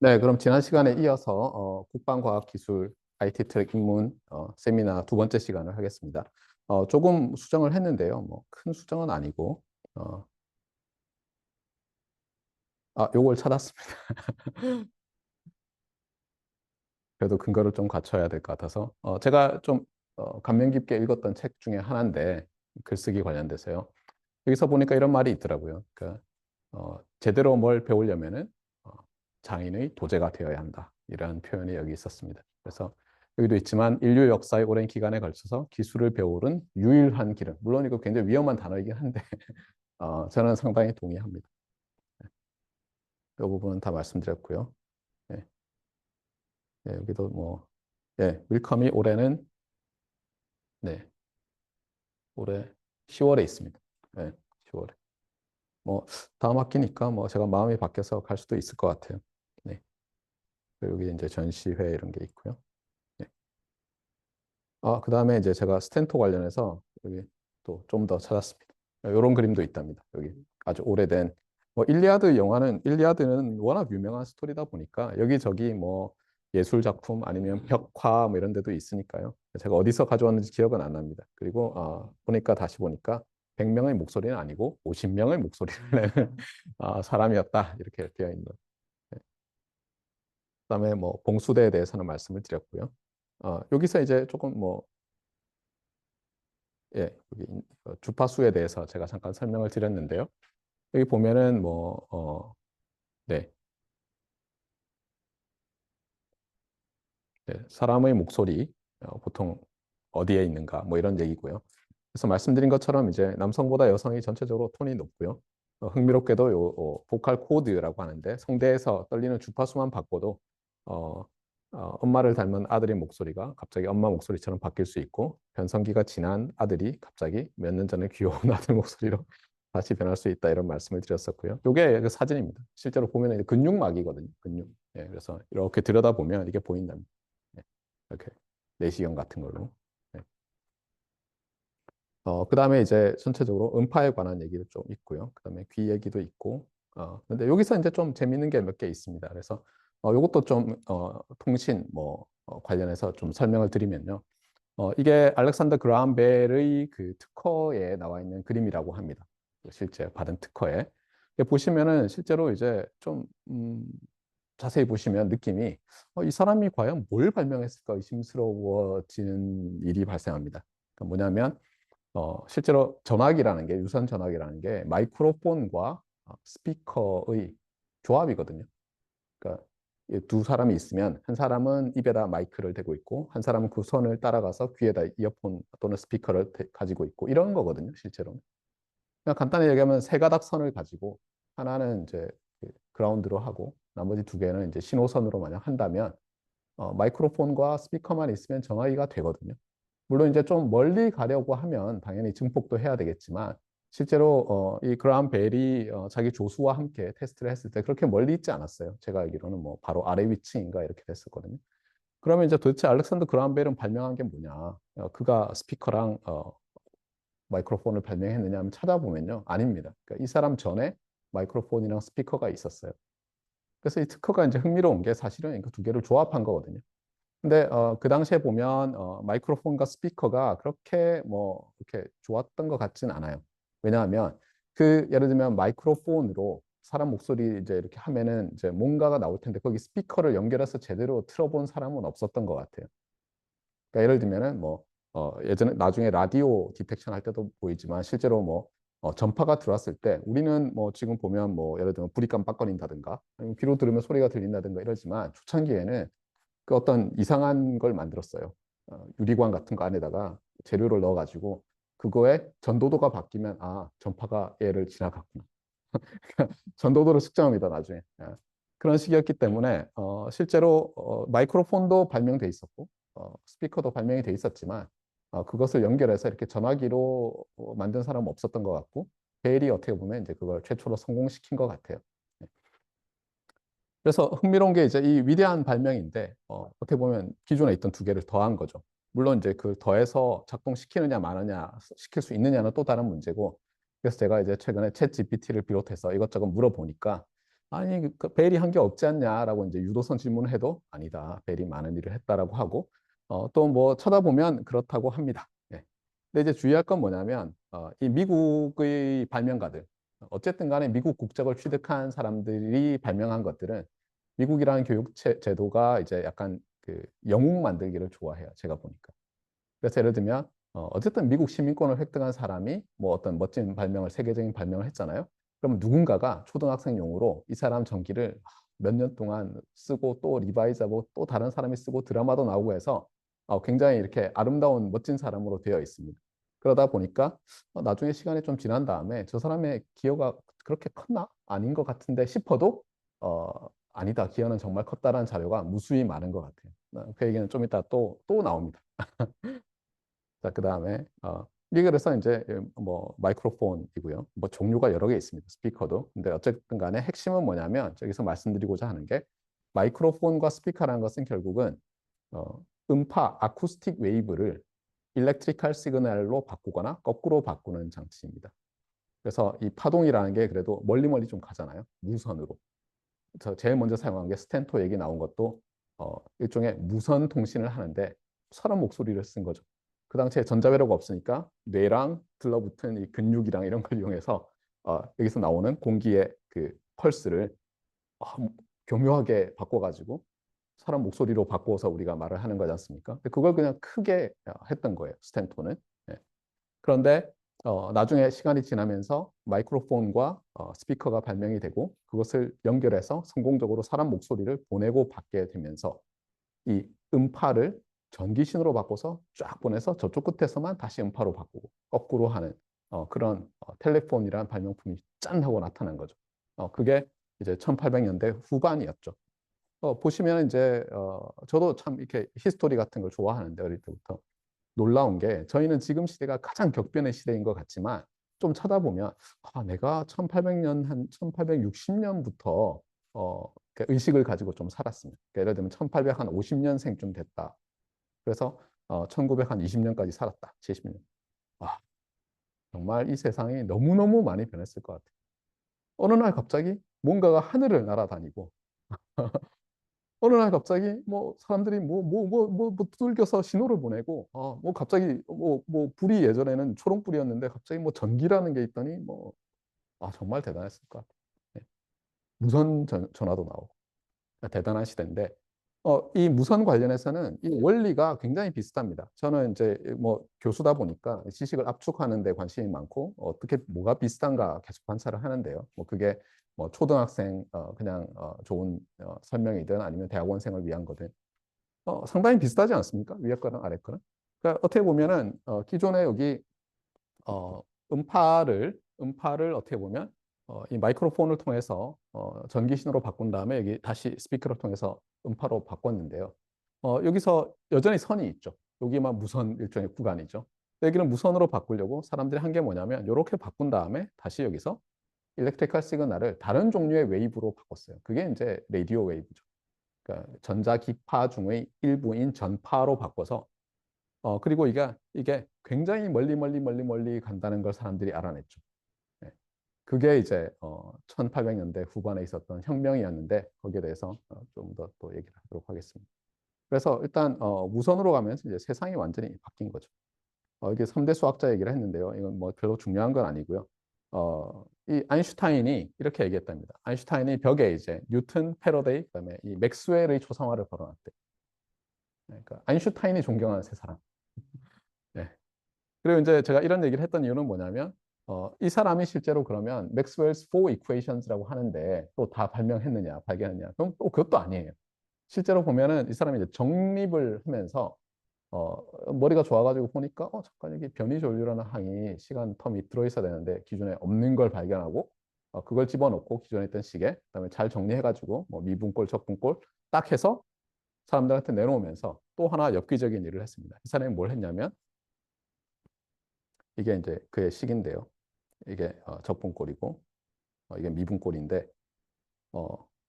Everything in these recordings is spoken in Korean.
네, 그럼 지난 시간에 이어서 국방과학기술 IT 트랙 입문 세미나 두 번째 시간을 하겠습니다. 조금 수정을 했는데요. 뭐 큰 수정은 아니고 요걸 찾았습니다. 그래도 근거를 좀 갖춰야 될 것 같아서 제가 좀 감명 깊게 읽었던 책 중에 하나인데 글쓰기 관련돼서요. 여기서 보니까 이런 말이 있더라고요. 그러니까 제대로 뭘 배우려면은 어, 장인의 도제가 되어야 한다. 이런 표현이 여기 있었습니다. 그래서 여기도 있지만 인류 역사의 오랜 기간에 걸쳐서 기술을 배우는 유일한 길은, 물론 이거 굉장히 위험한 단어이긴 한데 저는 상당히 동의합니다. 이 부분은 다 말씀드렸고요. 네, 네, 여기도 뭐 윌컴이 올해는 네, 올해 10월에 있습니다. 네, 10월에. 뭐 다음 학기니까 뭐 제가 마음이 바뀌어서 갈 수도 있을 것 같아요. 네. 여기 이제 전시회 이런 게 있고요. 네. 그 다음에 이제 제가 스탠토 관련해서 여기 또 좀 더 찾았습니다. 이런 그림도 있답니다. 여기 아주 오래된 뭐 일리아드는 워낙 유명한 스토리다 보니까 여기저기 뭐 예술 작품 아니면 벽화 뭐 이런 데도 있으니까요. 제가 어디서 가져왔는지 기억은 안 납니다. 그리고 보니까 다시 보니까 100명의 목소리는 아니고 50명의 목소리를 내는 사람이었다. 이렇게 되어 있는. 네. 그다음에 뭐 봉수대에 대해서는 말씀을 드렸고요. 여기서 이제 조금 뭐 여기 주파수에 대해서 제가 잠깐 설명을 드렸는데요. 여기 보면은 뭐 네, 사람의 목소리 보통 어디에 있는가 뭐 이런 얘기고요. 그래서 말씀드린 것처럼 이제 남성보다 여성이 전체적으로 톤이 높고요. 흥미롭게도 보컬 코드라고 하는데 성대에서 떨리는 주파수만 바꿔도 어, 엄마를 닮은 아들의 목소리가 갑자기 엄마 목소리처럼 바뀔 수 있고 변성기가 지난 아들이 갑자기 몇 년 전에 귀여운 아들 목소리로 다시 변할 수 있다 이런 말씀을 드렸었고요. 이게 그 사진입니다. 실제로 보면 근육막이거든요. 근육. 그래서 이렇게 들여다보면 이게 보인답니다. 네, 이렇게 내시경 같은 걸로. 네. 그 다음에 이제 전체적으로 음파에 관한 얘기도 좀 있고요. 그 다음에 귀 얘기도 있고. 근데 여기서 이제 좀 재밌는 게 몇 개 있습니다. 그래서 이것도 좀 통신 뭐 관련해서 좀 설명을 드리면요. 이게 알렉산더 그라함 벨의 그 특허에 나와 있는 그림이라고 합니다. 실제 받은 특허에. 보시면은 실제로 이제 좀 자세히 보시면 느낌이 이 사람이 과연 뭘 발명했을까 의심스러워지는 일이 발생합니다. 그러니까 뭐냐면 실제로 전화기라는 게 유선 전화기라는 게 마이크로폰과 스피커의 조합이거든요. 그러니까 이두 사람이 있으면 한 사람은 입에다 마이크를 대고 있고 한 사람은 그 선을 따라가서 귀에다 이어폰 또는 스피커를 가지고 있고 이런 거거든요, 실제로는. 그냥 간단히 얘기하면 세 가닥 선을 가지고 하나는 이제 그 그라운드로 하고 나머지 두 개는 이제 신호선으로 만약 한다면 마이크로폰과 스피커만 있으면 전화기가 되거든요. 물론 이제 좀 멀리 가려고 하면 당연히 증폭도 해야 되겠지만 실제로 이 그라함 벨이 자기 조수와 함께 테스트를 했을 때 그렇게 멀리 있지 않았어요. 제가 알기로는 뭐 바로 아래 위치인가 이렇게 됐었거든요. 그러면 이제 도대체 알렉산더 그라함 벨은 발명한 게 뭐냐? 그가 스피커랑 마이크로폰을 발명했느냐 하면 찾아보면요. 아닙니다. 그러니까 이 사람 전에 마이크로폰이랑 스피커가 있었어요. 그래서 이 특허가 이제 흥미로운 게 사실은 그 두 개를 조합한 거거든요. 근데 그 당시에 보면 마이크로폰과 스피커가 그렇게 뭐 이렇게 좋았던 것 같진 않아요. 왜냐하면 그 예를 들면 마이크로폰으로 사람 목소리 이제 이렇게 하면은 이제 뭔가가 나올 텐데 거기 스피커를 연결해서 제대로 틀어본 사람은 없었던 것 같아요. 그러니까 예를 들면은 뭐 예전에 나중에 라디오 디텍션 할 때도 보이지만 실제로 뭐 전파가 들어왔을 때 우리는 뭐 지금 보면 뭐 예를 들면 불이 깜빡거린다든가 아니면 귀로 들으면 소리가 들린다든가 이러지만 초창기에는 그 어떤 이상한 걸 만들었어요. 유리관 같은 거 안에다가 재료를 넣어가지고 그거에 전도도가 바뀌면 전파가 얘를 지나갔구나. 전도도를 측정합니다 나중에. 그런 식이었기 때문에 실제로 마이크로폰도 발명돼 있었고 스피커도 발명이 돼 있었지만 그것을 연결해서 이렇게 전화기로 만든 사람은 없었던 것 같고 벨이 어떻게 보면 이제 그걸 최초로 성공시킨 것 같아요. 네. 그래서 흥미로운 게 이제 이 위대한 발명인데 어떻게 보면 기존에 있던 두 개를 더한 거죠. 물론 이제 그 더해서 작동시키느냐 마느냐 시킬 수 있느냐는 또 다른 문제고 그래서 제가 이제 최근에 챗 GPT를 비롯해서 이것저것 물어보니까 아니 벨이 한 게 없지 않냐라고 이제 유도선 질문을 해도 아니다. 벨이 많은 일을 했다라고 하고 또 뭐 쳐다보면 그렇다고 합니다. 예. 근데 이제 주의할 건 뭐냐면 이 미국의 발명가들 어쨌든 간에 미국 국적을 취득한 사람들이 발명한 것들은 미국이라는 교육 제도가 이제 약간 그 영웅 만들기를 좋아해요. 제가 보니까. 그래서 예를 들면 어쨌든 미국 시민권을 획득한 사람이 뭐 어떤 멋진 발명을 세계적인 발명을 했잖아요. 그러면 누군가가 초등학생용으로 이 사람 전기를 몇 년 동안 쓰고 또 리바이즈하고 또 다른 사람이 쓰고 드라마도 나오고 해서 굉장히 이렇게 아름다운 멋진 사람으로 되어 있습니다. 그러다 보니까 나중에 시간이 좀 지난 다음에 저 사람의 기여가 그렇게 컸나? 아닌 것 같은데 싶어도 어, 아니다. 기여는 정말 컸다라는 자료가 무수히 많은 것 같아요. 그 얘기는 좀 이따 또 나옵니다. 자, 그 다음에 이게 그래서 이제 뭐 마이크로폰이고요. 뭐 종류가 여러 개 있습니다. 스피커도. 근데 어쨌든 간에 핵심은 뭐냐면 저기서 말씀드리고자 하는 게 마이크로폰과 스피커라는 것은 결국은 음파, 아쿠스틱 웨이브를 일렉트리컬 시그널로 바꾸거나 거꾸로 바꾸는 장치입니다. 그래서 이 파동이라는 게 그래도 멀리 좀 가잖아요. 무선으로. 저 제일 먼저 사용한 게 스탠토 얘기 나온 것도 일종의 무선 통신을 하는데 사람 목소리를 쓴 거죠. 그 당시에 전자회로가 없으니까 뇌랑 들러붙은 이 근육이랑 이런 걸 이용해서 여기서 나오는 공기의 그 펄스를 교묘하게 바꿔가지고 사람 목소리로 바꿔서 우리가 말을 하는 거지 않습니까? 그걸 그냥 크게 했던 거예요. 스탠토는. 네. 그런데 나중에 시간이 지나면서 마이크로폰과 스피커가 발명이 되고 그것을 연결해서 성공적으로 사람 목소리를 보내고 받게 되면서 이 음파를 전기신호로 바꿔서 쫙 보내서 저쪽 끝에서만 다시 음파로 바꾸고 거꾸로 하는 그런 텔레폰이라는 발명품이 짠 하고 나타난 거죠. 그게 이제 1800년대 후반이었죠. 보시면 이제 저도 참 이렇게 히스토리 같은 걸 좋아하는데 어릴 때부터 놀라운 게 저희는 지금 시대가 가장 격변의 시대인 것 같지만 좀 쳐다보면 내가 1800년 한 1860년부터 의식을 가지고 좀 살았습니다. 그러니까 예를 들면 1850년생쯤 됐다. 그래서 1920년까지 살았다. 70년. 와, 정말 이 세상이 너무너무 많이 변했을 것 같아요. 어느 날 갑자기 뭔가가 하늘을 날아다니고 어느 날 갑자기 뭐 사람들이 뭐 두들겨서 신호를 보내고 뭐 갑자기 뭐 불이 예전에는 초롱불이었는데 갑자기 뭐 전기라는 게 있더니 뭐 정말 대단했을 것 같아요. 네. 무선 전화도 나오고 대단한 시대인데 이 무선 관련해서는 이 원리가 굉장히 비슷합니다. 저는 이제 뭐 교수다 보니까 지식을 압축하는 데 관심이 많고 어떻게 뭐가 비슷한가 계속 관찰을 하는데요. 뭐 그게 뭐 초등학생 그냥 좋은 설명이든 아니면 대학원생을 위한 거든 상당히 비슷하지 않습니까? 위에 거랑 아래 거는. 그러니까 어떻게 보면은 기존에 여기 어, 음파를 어떻게 보면 이 마이크로폰을 통해서 전기신호로 바꾼 다음에 여기 다시 스피커를 통해서 음파로 바꿨는데요. 여기서 여전히 선이 있죠. 여기만 무선 일종의 구간이죠. 여기는 무선으로 바꾸려고 사람들이 한 게 뭐냐면 이렇게 바꾼 다음에 다시 여기서 일렉트리컬 시그널을 다른 종류의 웨이브로 바꿨어요. 그게 이제 라디오 웨이브죠. 그러니까 전자기파 중의 일부인 전파로 바꿔서 그리고 이게 굉장히 멀리 간다는 걸 사람들이 알아냈죠. 네. 그게 이제 1800년대 후반에 있었던 혁명이었는데 거기에 대해서 좀 더 또 얘기를 하도록 하겠습니다. 그래서 일단 무선으로 가면서 이제 세상이 완전히 바뀐 거죠. 이게 3대 수학자 얘기를 했는데요. 이건 뭐 별로 중요한 건 아니고요. 이 아인슈타인이 이렇게 얘기했답니다. 아인슈타인이 벽에 이제 뉴턴, 패러데이, 그다음에 이 맥스웰의 초상화를 걸어놨대. 그러니까 아인슈타인이 존경하는 세 사람. 네. 그리고 이제 제가 이런 얘기를 했던 이유는 뭐냐면 이 사람이 실제로 그러면 맥스웰's four equations라고 하는데 또 다 발명했느냐, 발견했느냐? 그럼 또 그것도 아니에요. 실제로 보면은 이 사람이 이제 정립을 하면서 머리가 좋아가지고 보니까 잠깐 여기 변이조류라는 항이 시간 텀이 들어있어야 되는데 기존에 없는 걸 발견하고 그걸 집어넣고 기존에 있던 시계 그다음에 잘 정리해가지고 뭐 미분꼴, 적분꼴 딱 해서 사람들한테 내놓으면서 또 하나 엽기적인 일을 했습니다. 이 사람이 뭘 했냐면 이게 이제 그의 식인데요. 이게 적분꼴이고 이게 미분꼴인데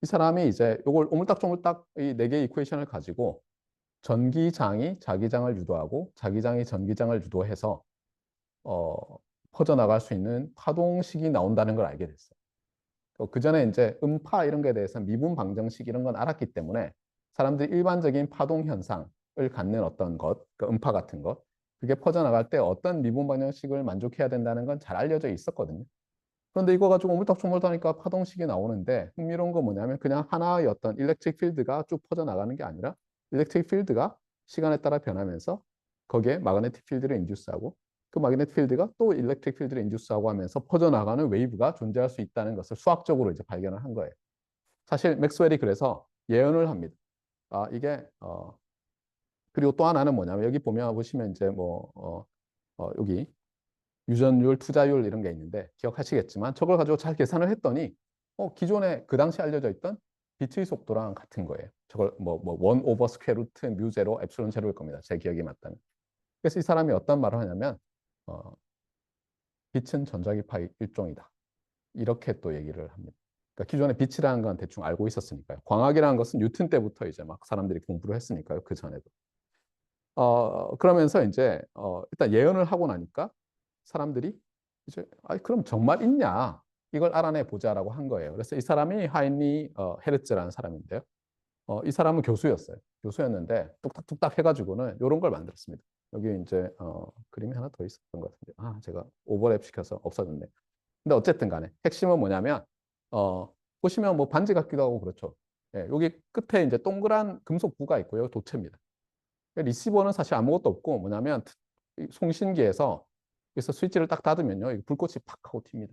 이 사람이 이제 이걸 오물딱조물딱 이 네 개의 이퀘이션을 가지고 전기장이 자기장을 유도하고 자기장이 전기장을 유도해서 어, 퍼져나갈 수 있는 파동식이 나온다는 걸 알게 됐어요. 그 전에 이제 음파 이런 거에 대해서 미분 방정식 이런 건 알았기 때문에 사람들이 일반적인 파동 현상을 갖는 어떤 것, 그 음파 같은 것, 그게 퍼져나갈 때 어떤 미분 방정식을 만족해야 된다는 건 잘 알려져 있었거든요. 그런데 이거 가지고 오물딱조물딱 하니까 파동식이 나오는데 흥미로운 건 뭐냐면 그냥 하나의 어떤 일렉트릭 필드가 쭉 퍼져나가는 게 아니라 일렉트릭 필드가 시간에 따라 변하면서 거기에 마그네틱 필드를 인듀스하고 그 마그네틱 필드가 또 일렉트릭 필드를 인듀스하고 하면서 퍼져나가는 웨이브가 존재할 수 있다는 것을 수학적으로 이제 발견을 한 거예요. 사실 맥스웰이 그래서 예언을 합니다. 아, 이게 그리고 또 하나는 뭐냐면 여기 보시면 이제 여기 유전율, 투자율 이런 게 있는데 기억하시겠지만 저걸 가지고 잘 계산을 했더니 기존에 그 당시 알려져 있던 빛의 속도랑 같은 거예요. 저걸 1 오버 스퀘어 루트 뮤 제로 엡실론 제로일 겁니다. 제 기억이 맞다면. 그래서 이 사람이 어떤 말을 하냐면 어, 빛은 전자기파의 일종이다. 이렇게 또 얘기를 합니다. 그러니까 기존에 빛이라는 건 대충 알고 있었으니까요. 광학이라는 것은 뉴턴 때부터 이제 막 사람들이 공부를 했으니까요. 그 전에도. 그러면서 이제 일단 예언을 하고 나니까 사람들이 이제 그럼 정말 있냐 이걸 알아내 보자라고 한 거예요. 그래서 이 사람이 하인리 헤르츠라는 사람인데요. 이 사람은 교수였어요. 교수였는데 뚝딱뚝딱 해가지고는 이런 걸 만들었습니다. 여기 이제 그림이 하나 더 있었던 것 같은데 제가 오버랩 시켜서 없어졌네. 근데 어쨌든 간에 핵심은 뭐냐면 보시면 뭐 반지 같기도 하고 그렇죠. 예, 여기 끝에 이제 동그란 금속부가 있고요. 도체입니다. 리시버는 사실 아무것도 없고 뭐냐면 송신기에서 여기서 스위치를 딱 닫으면요. 불꽃이 팍 하고 튑니다.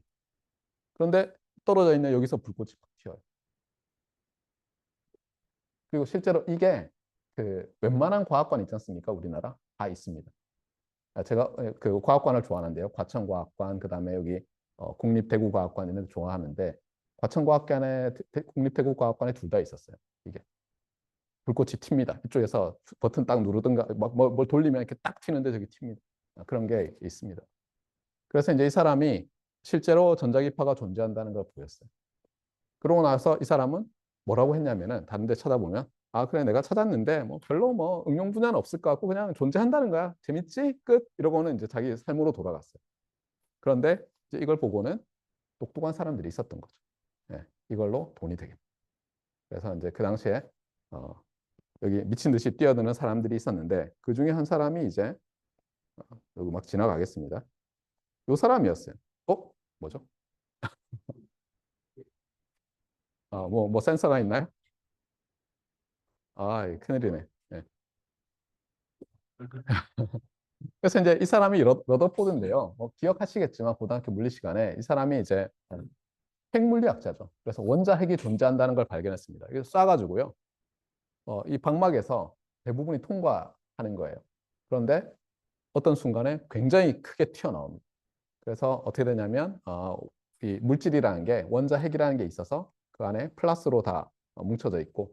그런데 떨어져 있는 여기서 불꽃이 팍 튀어요. 그리고 실제로 이게 그 웬만한 과학관 있지 않습니까? 우리나라 다 있습니다. 제가 그 과학관을 좋아하는데요. 과천과학관, 그다음에 여기 국립대구과학관 이런 데 좋아하는데 과천과학관에 국립대구과학관에 둘 다 있었어요. 이게 불꽃이 튑니다. 이쪽에서 버튼 딱 누르든가 뭘 돌리면 이렇게 딱 튀는데 저기 튑니다. 그런 게 있습니다. 그래서 이제 이 사람이 실제로 전자기파가 존재한다는 걸 보였어요. 그러고 나서 이 사람은 뭐라고 했냐면은 다른 데 찾아보면 그래 내가 찾았는데 뭐 별로 뭐 응용 분야는 없을 것 같고 그냥 존재한다는 거야. 재밌지? 끝. 이러고는 이제 자기 삶으로 돌아갔어요. 그런데 이제 이걸 보고는 똑똑한 사람들이 있었던 거죠. 예, 이걸로 돈이 되겠다. 그래서 이제 그 당시에 어, 여기 미친 듯이 뛰어드는 사람들이 있었는데 그 중에 한 사람이 이제 여기 막 지나가겠습니다. 요 사람이었어요. 뭐죠? 뭐 센서가 있나요? 큰일이네. 네. 그래서 이제 이 사람이 러더포드인데요. 기억하시겠지만 고등학교 물리 시간에 이 사람이 이제 핵물리학자죠. 그래서 원자 핵이 존재한다는 걸 발견했습니다. 이거 쏴가지고요. 이 방막에서 대부분이 통과하는 거예요. 그런데 어떤 순간에 굉장히 크게 튀어나옵니다. 그래서 어떻게 되냐면 이 물질이라는 게 원자 핵이라는 게 있어서 그 안에 플러스로 다 뭉쳐져 있고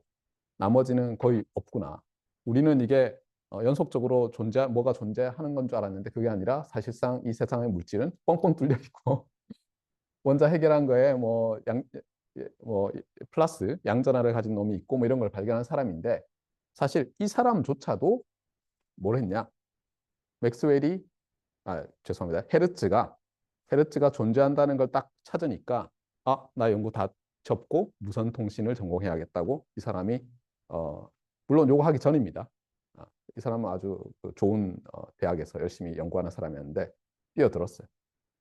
나머지는 거의 없구나. 우리는 이게 연속적으로 뭐가 존재하는 건 줄 알았는데 그게 아니라 사실상 이 세상의 물질은 뻥뻥 뚫려 있고 원자 핵이라는 거에 뭐 플러스 양전하를 가진 놈이 있고 뭐 이런 걸 발견한 사람인데 사실 이 사람조차도 뭘 했냐? 맥스웰이 죄송합니다. 헤르츠가 존재한다는 걸 딱 찾으니까 나 연구 다 접고 무선 통신을 전공해야겠다고 이 사람이 물론 요거 하기 전입니다. 이 사람은 아주 좋은 대학에서 열심히 연구하는 사람이었는데 뛰어들었어요.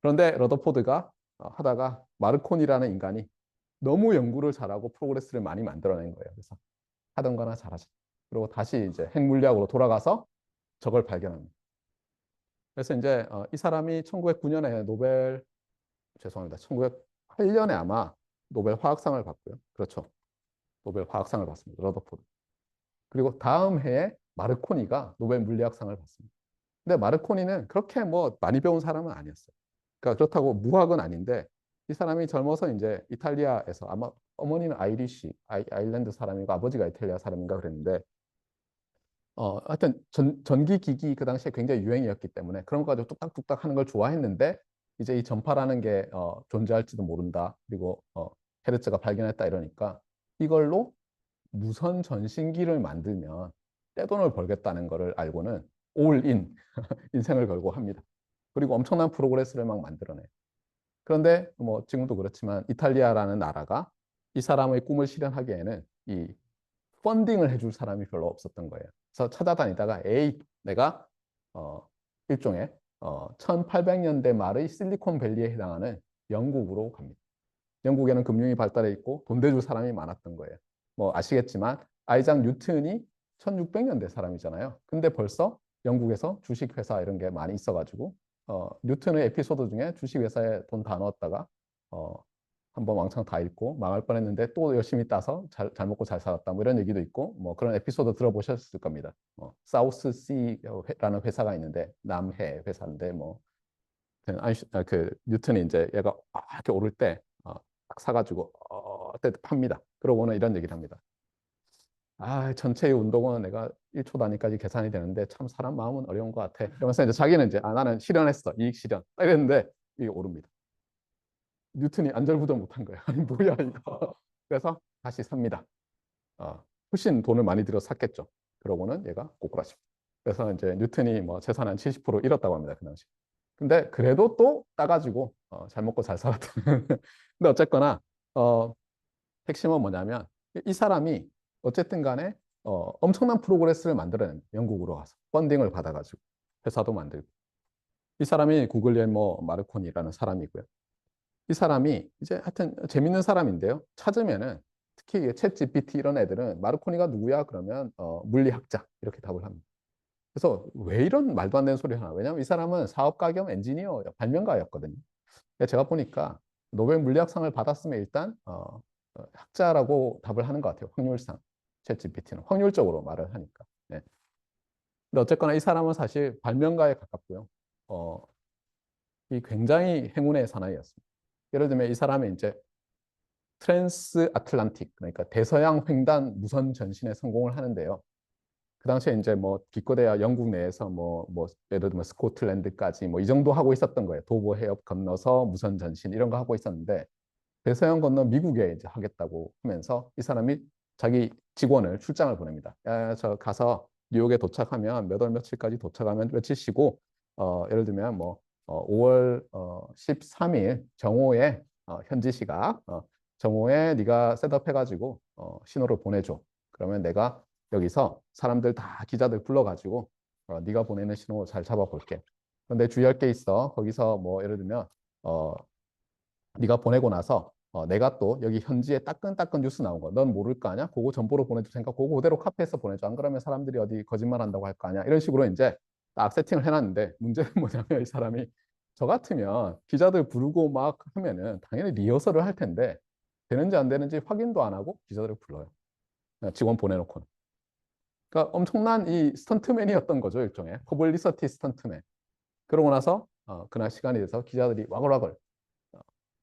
그런데 러더포드가 하다가 마르코니라는 인간이 너무 연구를 잘하고 프로그레스를 많이 만들어낸 거예요. 그래서 하던 거나 잘하자. 그리고 다시 이제 핵물리학으로 돌아가서 저걸 발견합니다. 그래서 이제 이 사람이 1909년에 죄송합니다. 1908년에 아마 노벨 화학상을 받고요. 그렇죠. 노벨 화학상을 받습니다. 러더포드. 그리고 다음 해에 마르코니가 노벨 물리학상을 받습니다. 근데 마르코니는 그렇게 뭐 많이 배운 사람은 아니었어요. 그러니까 그렇다고 무학은 아닌데 이 사람이 젊어서 이제 이탈리아에서 아마 어머니는 아일랜드 사람이고 아버지가 이탈리아 사람인가 그랬는데 하여튼 전기기기 그 당시에 굉장히 유행이었기 때문에 그런 거 가지고 뚝딱뚝딱 하는 걸 좋아했는데 이제 이 전파라는 게 존재할지도 모른다. 그리고 헤르츠가 발견했다 이러니까 이걸로 무선 전신기를 만들면 떼돈을 벌겠다는 거를 알고는 올인 인생을 걸고 합니다. 그리고 엄청난 프로그레스를 막 만들어내요. 그런데 뭐 지금도 그렇지만 이탈리아라는 나라가 이 사람의 꿈을 실현하기에는 이 펀딩을 해줄 사람이 별로 없었던 거예요. 그래서 찾아다니다가 에이 내가 어, 일종의 1800년대 말의 실리콘밸리에 해당하는 영국으로 갑니다. 영국에는 금융이 발달해 있고 돈 대줄 사람이 많았던 거예요. 뭐 아시겠지만 아이작 뉴턴이 1600년대 사람이잖아요. 근데 벌써 영국에서 주식회사 이런 게 많이 있어가지고 뉴턴의 에피소드 중에 주식회사에 돈 다 넣었다가 어, 한번 왕창 다 잃고 망할 뻔했는데 또 열심히 따서 잘 먹고 잘 살았다 뭐 이런 얘기도 있고 뭐 그런 에피소드 들어보셨을 겁니다. 사우스시라는 회사가 있는데 남해 회사인데 뭐 그 뉴턴이 이제 얘가 이렇게 오를 때 딱 사가지고 때 팝니다. 그러고는 이런 얘기를 합니다. 전체의 운동은 내가 1초 단위까지 계산이 되는데 참 사람 마음은 어려운 것 같아. 이러면서 이제 자기는 이제 나는 실현했어. 이익 실현. 이랬는데 이게 오릅니다. 뉴턴이 안절부절 못한 거예요. 아니 뭐야 이거. 그래서 다시 삽니다. 훨씬 돈을 많이 들여 샀겠죠. 그러고는 얘가 꼬꾸라집니다. 그래서 이제 뉴턴이 뭐 재산 한 70% 잃었다고 합니다. 그 당시. 근데 그래도 또 따가지고 잘 먹고 잘 살았다. 근데 어쨌거나 어, 핵심은 뭐냐면 이 사람이 어쨌든 간에 엄청난 프로그레스를 만들어낸 영국으로 가서 펀딩을 받아가지고 회사도 만들고 이 사람이 구글의 뭐 마르코니라는 사람이고요. 이 사람이 이제 하여튼 재밌는 사람인데요. 찾으면은 특히 챗 GPT 이런 애들은 마르코니가 누구야? 그러면 물리학자 이렇게 답을 합니다. 그래서 왜 이런 말도 안 되는 소리 하나? 왜냐하면 이 사람은 사업가 겸 엔지니어, 발명가였거든요. 제가 보니까 노벨 물리학상을 받았으면 일단 학자라고 답을 하는 것 같아요. 확률상. 챗 GPT는 확률적으로 말을 하니까. 네. 근데 어쨌거나 이 사람은 사실 발명가에 가깝고요. 이 굉장히 행운의 사나이였습니다. 예를 들면 이 사람이 이제 트랜스 아틀란틱, 그러니까 대서양 횡단 무선 전신에 성공을 하는데요. 그 당시에 이제 뭐 기껏해야 영국 내에서 뭐 예를 들면 스코틀랜드까지 뭐 이 정도 하고 있었던 거예요. 도보 해협 건너서 무선 전신 이런 거 하고 있었는데 대서양 건너 미국에 이제 하겠다고 하면서 이 사람이 자기 직원을 출장을 보냅니다. 야, 저 가서 뉴욕에 도착하면 몇 월 며칠까지 도착하면 며칠 쉬고 예를 들면 뭐 5월 13일 정오에 현지 시각 정오에 네가 셋업해가지고 신호를 보내줘. 그러면 내가 여기서 사람들 다 기자들 불러가지고 네가 보내는 신호 잘 잡아볼게. 그런데 주의할 게 있어. 거기서 뭐 예를 들면 어, 네가 보내고 나서 내가 또 여기 현지에 따끈따끈 뉴스 나온 거 넌 모를 거 아니야? 그거 전보로 보내줄 테니까 그거 그대로 카피해서 보내줘. 안 그러면 사람들이 어디 거짓말 한다고 할 거 아니야? 이런 식으로 이제 딱 세팅을 해놨는데 문제는 뭐냐면 이 사람이 저 같으면 기자들 부르고 막 하면은 당연히 리허설을 할 텐데 되는지 안 되는지 확인도 안 하고 기자들을 불러요. 그냥 직원 보내놓고는. 그러니까 엄청난 이 스턴트맨이었던 거죠. 일종의 퍼블리서티 스턴트맨. 그러고 나서 그날 시간이 돼서 기자들이 와글와글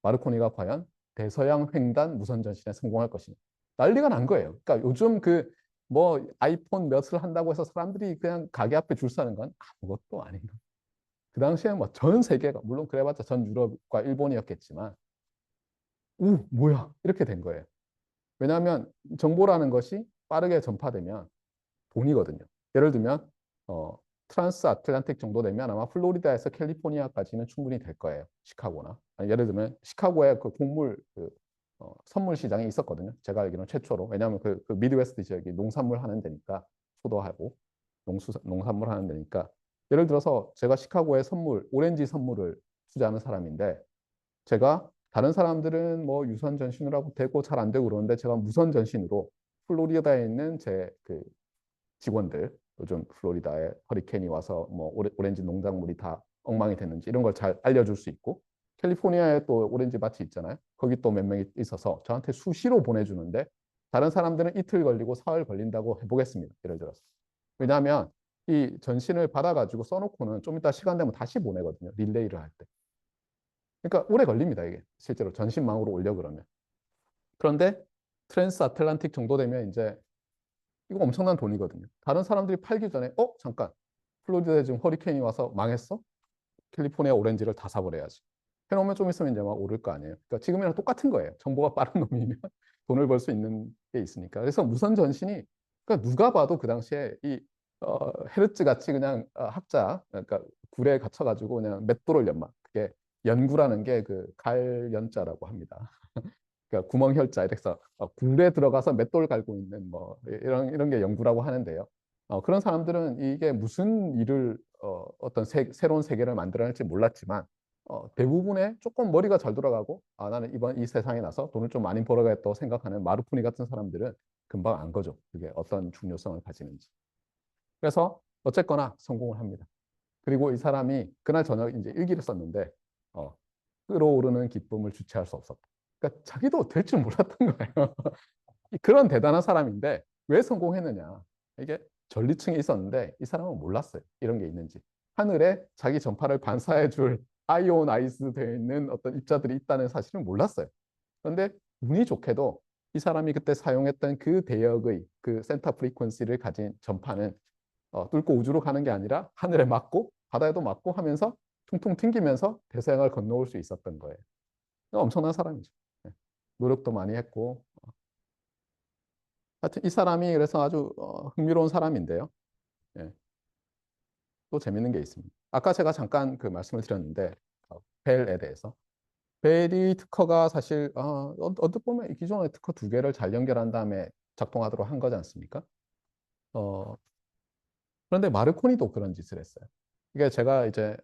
마르코니가 과연 대서양 횡단 무선 전신에 성공할 것이냐. 난리가 난 거예요. 그러니까 요즘 그 뭐 아이폰 몇을 한다고 해서 사람들이 그냥 가게 앞에 줄 서는 건 아무것도 아닌 거. 그 당시에 뭐 전 세계가 물론 그래봤자 전 유럽과 일본이었겠지만 뭐야 이렇게 된 거예요. 왜냐하면 정보라는 것이 빠르게 전파되면 돈이거든요. 예를 들면 트란스 아틀란틱 정도 되면 아마 플로리다에서 캘리포니아까지는 충분히 될 거예요. 시카고나. 아니, 예를 들면 시카고에 그 곡물 선물 시장이 있었거든요. 제가 알기로는 최초로. 왜냐하면 그 미드웨스트 지역이 농산물 하는 데니까 포도하고 농산물 하는 데니까 예를 들어서 제가 시카고에 오렌지 선물을 투자하는 사람인데 제가 다른 사람들은 뭐 유선 전신으로 하고 되고 잘 안 되고 그러는데 제가 무선 전신으로 플로리다에 있는 제 그 직원들 요즘 플로리다에 허리케인이 와서 뭐 오렌지 농작물이 다 엉망이 됐는지 이런 걸 잘 알려줄 수 있고 캘리포니아에 또 오렌지 밭이 있잖아요. 거기 또 몇 명이 있어서 저한테 수시로 보내주는데 다른 사람들은 이틀 걸리고 사흘 걸린다고 해보겠습니다. 예를 들어서. 왜냐하면 이 전신을 받아가지고 써놓고는 좀 이따 시간 되면 다시 보내거든요. 릴레이를 할 때. 그러니까 오래 걸립니다. 이게 실제로 전신망으로 올려 그러면. 그런데 트랜스 아틀란틱 정도 되면 이제 이거 엄청난 돈이거든요. 다른 사람들이 팔기 전에 잠깐 플로리다에 지금 허리케인이 와서 망했어? 캘리포니아 오렌지를 다 사버려야지. 해놓으면 좀 있으면 이제 막 오를 거 아니에요. 그러니까 지금이랑 똑같은 거예요. 정보가 빠른 놈이면 돈을 벌 수 있는 게 있으니까. 그래서 무선 전신이 그러니까 누가 봐도 그 당시에 이 헤르츠 같이 그냥 학자 그러니까 굴에 갇혀가지고 그냥 맷돌을 연마 그게 연구라는 게 그 갈연자라고 합니다. 그러니까 구멍혈자 이래서 굴에 들어가서 맷돌 갈고 있는 뭐 이런 게 연구라고 하는데요. 그런 사람들은 이게 무슨 일을 어떤 새로운 세계를 만들어낼지 몰랐지만 대부분의 조금 머리가 잘 돌아가고 나는 이번 이 세상에 나서 돈을 좀 많이 벌어야겠다고 생각하는 마르코니 같은 사람들은 금방 안 거죠. 그게 어떤 중요성을 가지는지. 그래서 어쨌거나 성공을 합니다. 그리고 이 사람이 그날 저녁 이제 일기를 썼는데 어, 끓어오르는 기쁨을 주체할 수 없었다. 그러니까 자기도 될 줄 몰랐던 거예요. 그런 대단한 사람인데 왜 성공했느냐. 이게 전리층에 있었는데 이 사람은 몰랐어요. 이런 게 있는지. 하늘에 자기 전파를 반사해 줄 아이오나이즈 되어 있는 어떤 입자들이 있다는 사실은 몰랐어요. 그런데 운이 좋게도 이 사람이 그때 사용했던 그 대역의 그 센터 프리퀀시를 가진 전파는 뚫고 우주로 가는 게 아니라 하늘에 맞고 바다에도 맞고 하면서 퉁퉁 튕기면서 대서양을 건너올 수 있었던 거예요. 엄청난 사람이죠. 네. 노력도 많이 했고. 하여튼 이 사람이 그래서 아주 흥미로운 사람인데요. 예, 또 재밌는 게 있습니다. 아까 제가 잠깐 그 말씀을 드렸는데 벨에 대해서. 벨이 특허가 사실 어떻게 보면 기존의 특허 두 개를 잘 연결한 다음에 작동하도록 한 거지 않습니까? 어, 그런데 마르코니도 그런 짓을 했어요. 이게 제가 이제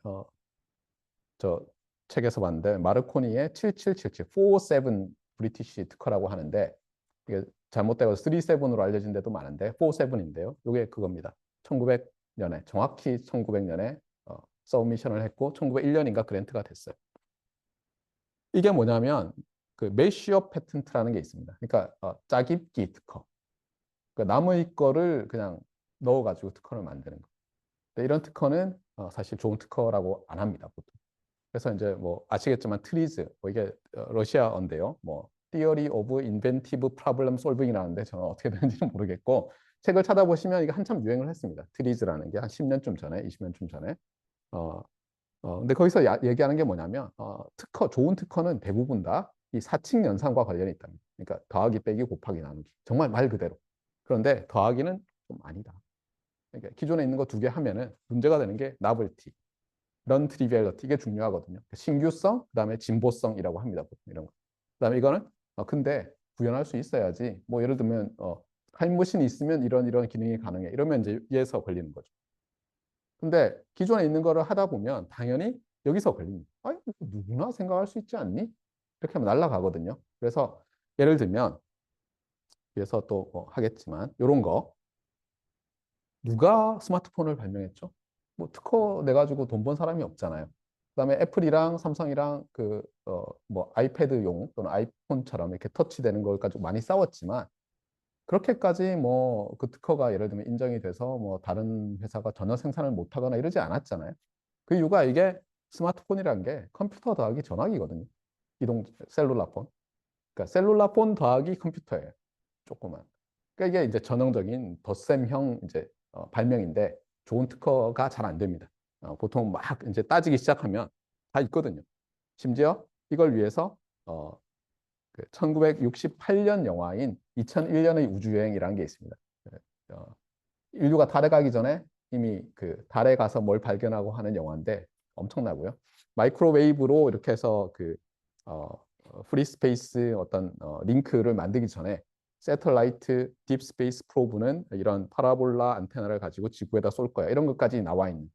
저 책에서 봤는데 마르코니의 7777, 47 브리티시 특허라고 하는데 이게 잘못되고 37으로 알려진 데도 많은데 47인데요. 이게 그겁니다. 1900년에 정확히 1900년에 서브미션을 했고 1901년인가 그랜트가 됐어요. 이게 뭐냐면 그 메쉬어 패턴트라는 게 있습니다. 그러니까 짜깁기 특허. 그러니까 남의 거를 그냥 넣어가지고 특허를 만드는 거. 근데 이런 특허는 사실 좋은 특허라고 안 합니다. 보통. 그래서 이제 뭐 아시겠지만 트리즈 뭐 이게 러시아어인데요. 뭐 Theory of Inventive Problem Solving이라는데 저는 어떻게 되는지는 모르겠고 책을 찾아보시면 이게 한참 유행을 했습니다. 트리즈라는 게 한 10년쯤 전에, 20년쯤 전에. 어, 근데 거기서 얘기하는 게 뭐냐면 특허, 좋은 특허는 대부분 다 이 사칙 연산과 관련이 있답니다. 그러니까 더하기 빼기 곱하기 나누기. 정말 말 그대로. 그런데 더하기는 좀 아니다. 그러니까 기존에 있는 거 두 개 하면은 문제가 되는 게 novelty. 넌 트리비얼리티 이게 중요하거든요. 신규성, 그다음에 진보성이라고 합니다. 보통 이런 거. 그다음에 이거는 근데 구현할 수 있어야지. 뭐 예를 들면 타임머신이 있으면 이런 기능이 가능해. 이러면 이제 얘에서 걸리는 거죠. 근데 기존에 있는 거를 하다 보면 당연히 여기서 걸립니다. 아니, 누구나 생각할 수 있지 않니? 이렇게 하면 날아가거든요. 그래서 예를 들면 위해서 또 하겠지만 이런 거 누가 스마트폰을 발명했죠? 뭐 특허 내가지고 돈 번 사람이 없잖아요. 그다음에 애플이랑 삼성이랑 뭐 아이패드용 또는 아이폰처럼 이렇게 터치되는 걸 가지고 많이 싸웠지만 그렇게까지 뭐 그 특허가 예를 들면 인정이 돼서 뭐 다른 회사가 전혀 생산을 못하거나 이러지 않았잖아요. 그 이유가 이게 스마트폰이란 게 컴퓨터 더하기 전화기거든요. 이동 셀룰라폰. 그러니까 셀룰라폰 더하기 컴퓨터예요. 조그만. 그러니까 이게 이제 전형적인 덧셈형 이제 발명인데 좋은 특허가 잘 안 됩니다. 보통 막 이제 따지기 시작하면 다 있거든요. 심지어 이걸 위해서 그 1968년 영화인 2001년의 우주여행이라는 게 있습니다. 어, 인류가 달에 가기 전에 이미 그 달에 가서 뭘 발견하고 하는 영화인데 엄청나고요. 마이크로웨이브로 이렇게 해서 그 프리스페이스 어떤 링크를 만들기 전에 세틀라이트 딥스페이스 프로브는 이런 파라볼라 안테나를 가지고 지구에다 쏠 거야. 이런 것까지 나와 있는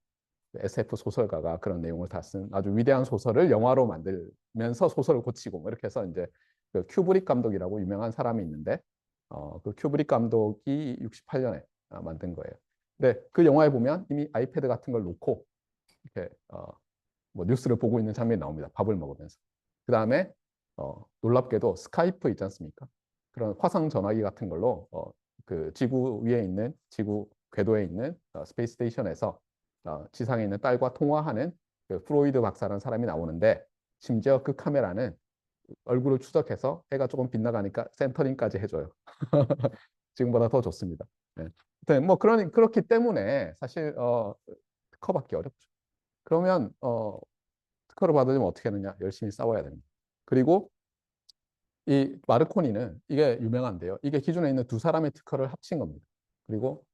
SF 소설가가 그런 내용을 다 쓴 아주 위대한 소설을 영화로 만들면서 소설을 고치고 뭐 이렇게 해서 이제 그 큐브릭 감독이라고 유명한 사람이 있는데 그 큐브릭 감독이 68년에 만든 거예요. 근데 그 영화에 보면 이미 아이패드 같은 걸 놓고 이렇게 뭐 뉴스를 보고 있는 장면이 나옵니다. 밥을 먹으면서. 그 다음에 놀랍게도 스카이프 있지 않습니까? 그런 화상 전화기 같은 걸로 그 지구 위에 있는 지구 궤도에 있는 스페이스 스테이션에서 지상에 있는 딸과 통화하는 그 프로이드 박사라는 사람이 나오는데 심지어 그 카메라는 얼굴을 추적해서 해가 조금 빗나가니까 센터링까지 해줘요. 지금보다 더 좋습니다. 네. 뭐 그렇기 때문에 사실 특허받기 어렵죠. 그러면 특허를 받으려면 어떻게 하느냐? 열심히 싸워야 됩니다. 그리고 이 마르코니는 이게 유명한데요. 이게 기존에 있는 두 사람의 특허를 합친 겁니다. 그리고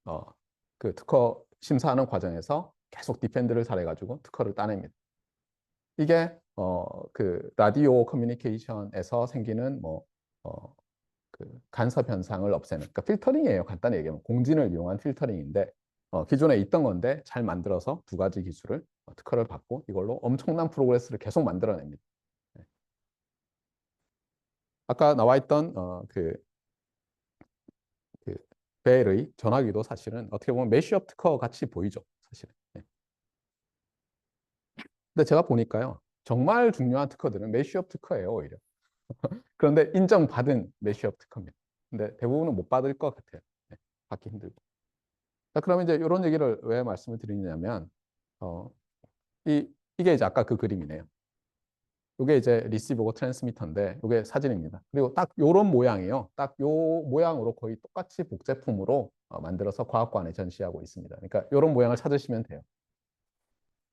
그 특허 심사하는 과정에서 계속 디펜드를 잘해가지고 특허를 따냅니다. 이게 그 라디오 커뮤니케이션에서 생기는 뭐 그 간섭 현상을 없애는, 그러니까 필터링이에요. 간단히 얘기하면 공진을 이용한 필터링인데 기존에 있던 건데 잘 만들어서 두 가지 기술을 특허를 받고 이걸로 엄청난 프로그레스를 계속 만들어냅니다. 네. 아까 나와 있던 그 벨의 전화기도 사실은 어떻게 보면 메쉬업 특허 같이 보이죠, 사실은. 네. 근데 제가 보니까요, 정말 중요한 특허들은 메쉬업 특허예요, 오히려. 그런데 인정받은 메쉬업 특허입니다. 근데 대부분은 못 받을 것 같아요. 네, 받기 힘들고. 자, 그러면 이제 이런 얘기를 왜 말씀을 드리냐면, 어, 이게 이제 아까 그 그림이네요. 이게 이제 리시버고 트랜스미터인데, 이게 사진입니다. 그리고 딱 요런 모양이에요. 딱 요 모양으로 거의 똑같이 복제품으로 만들어서 과학관에 전시하고 있습니다. 그러니까 요런 모양을 찾으시면 돼요.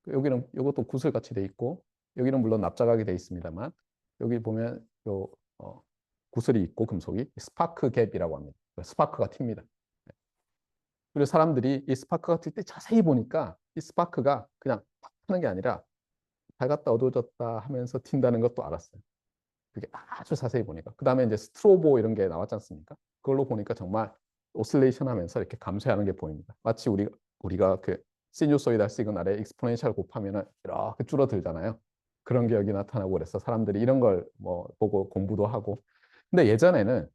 여기는 이것도 구슬같이 돼 있고, 여기는 물론 납작하게 돼 있습니다만, 여기 보면 요 구슬이 있고 금속이 스파크 갭이라고 합니다. 스파크가 튑니다. 그리고 사람들이 이 스파크가 튈 때 자세히 보니까 이 스파크가 그냥 팍 하는 게 아니라 밝았다 어두워졌다 하면서 튄다는 것도 알았어요. 그게 아주 자세히 보니까. 그 다음에 이제 스트로보 이런 게 나왔지 않습니까? 그걸로 보니까 정말 오실레이션 하면서 이렇게 감소하는 게 보입니다. 마치 우리가 그 시누소이달 시그널에 익스포넨셜 곱하면은 이렇게 줄어들잖아요. 그런 게 여기 나타나고 그래서 사람들이 이런 걸 뭐 보고 공부도 하고. 근데 예전에는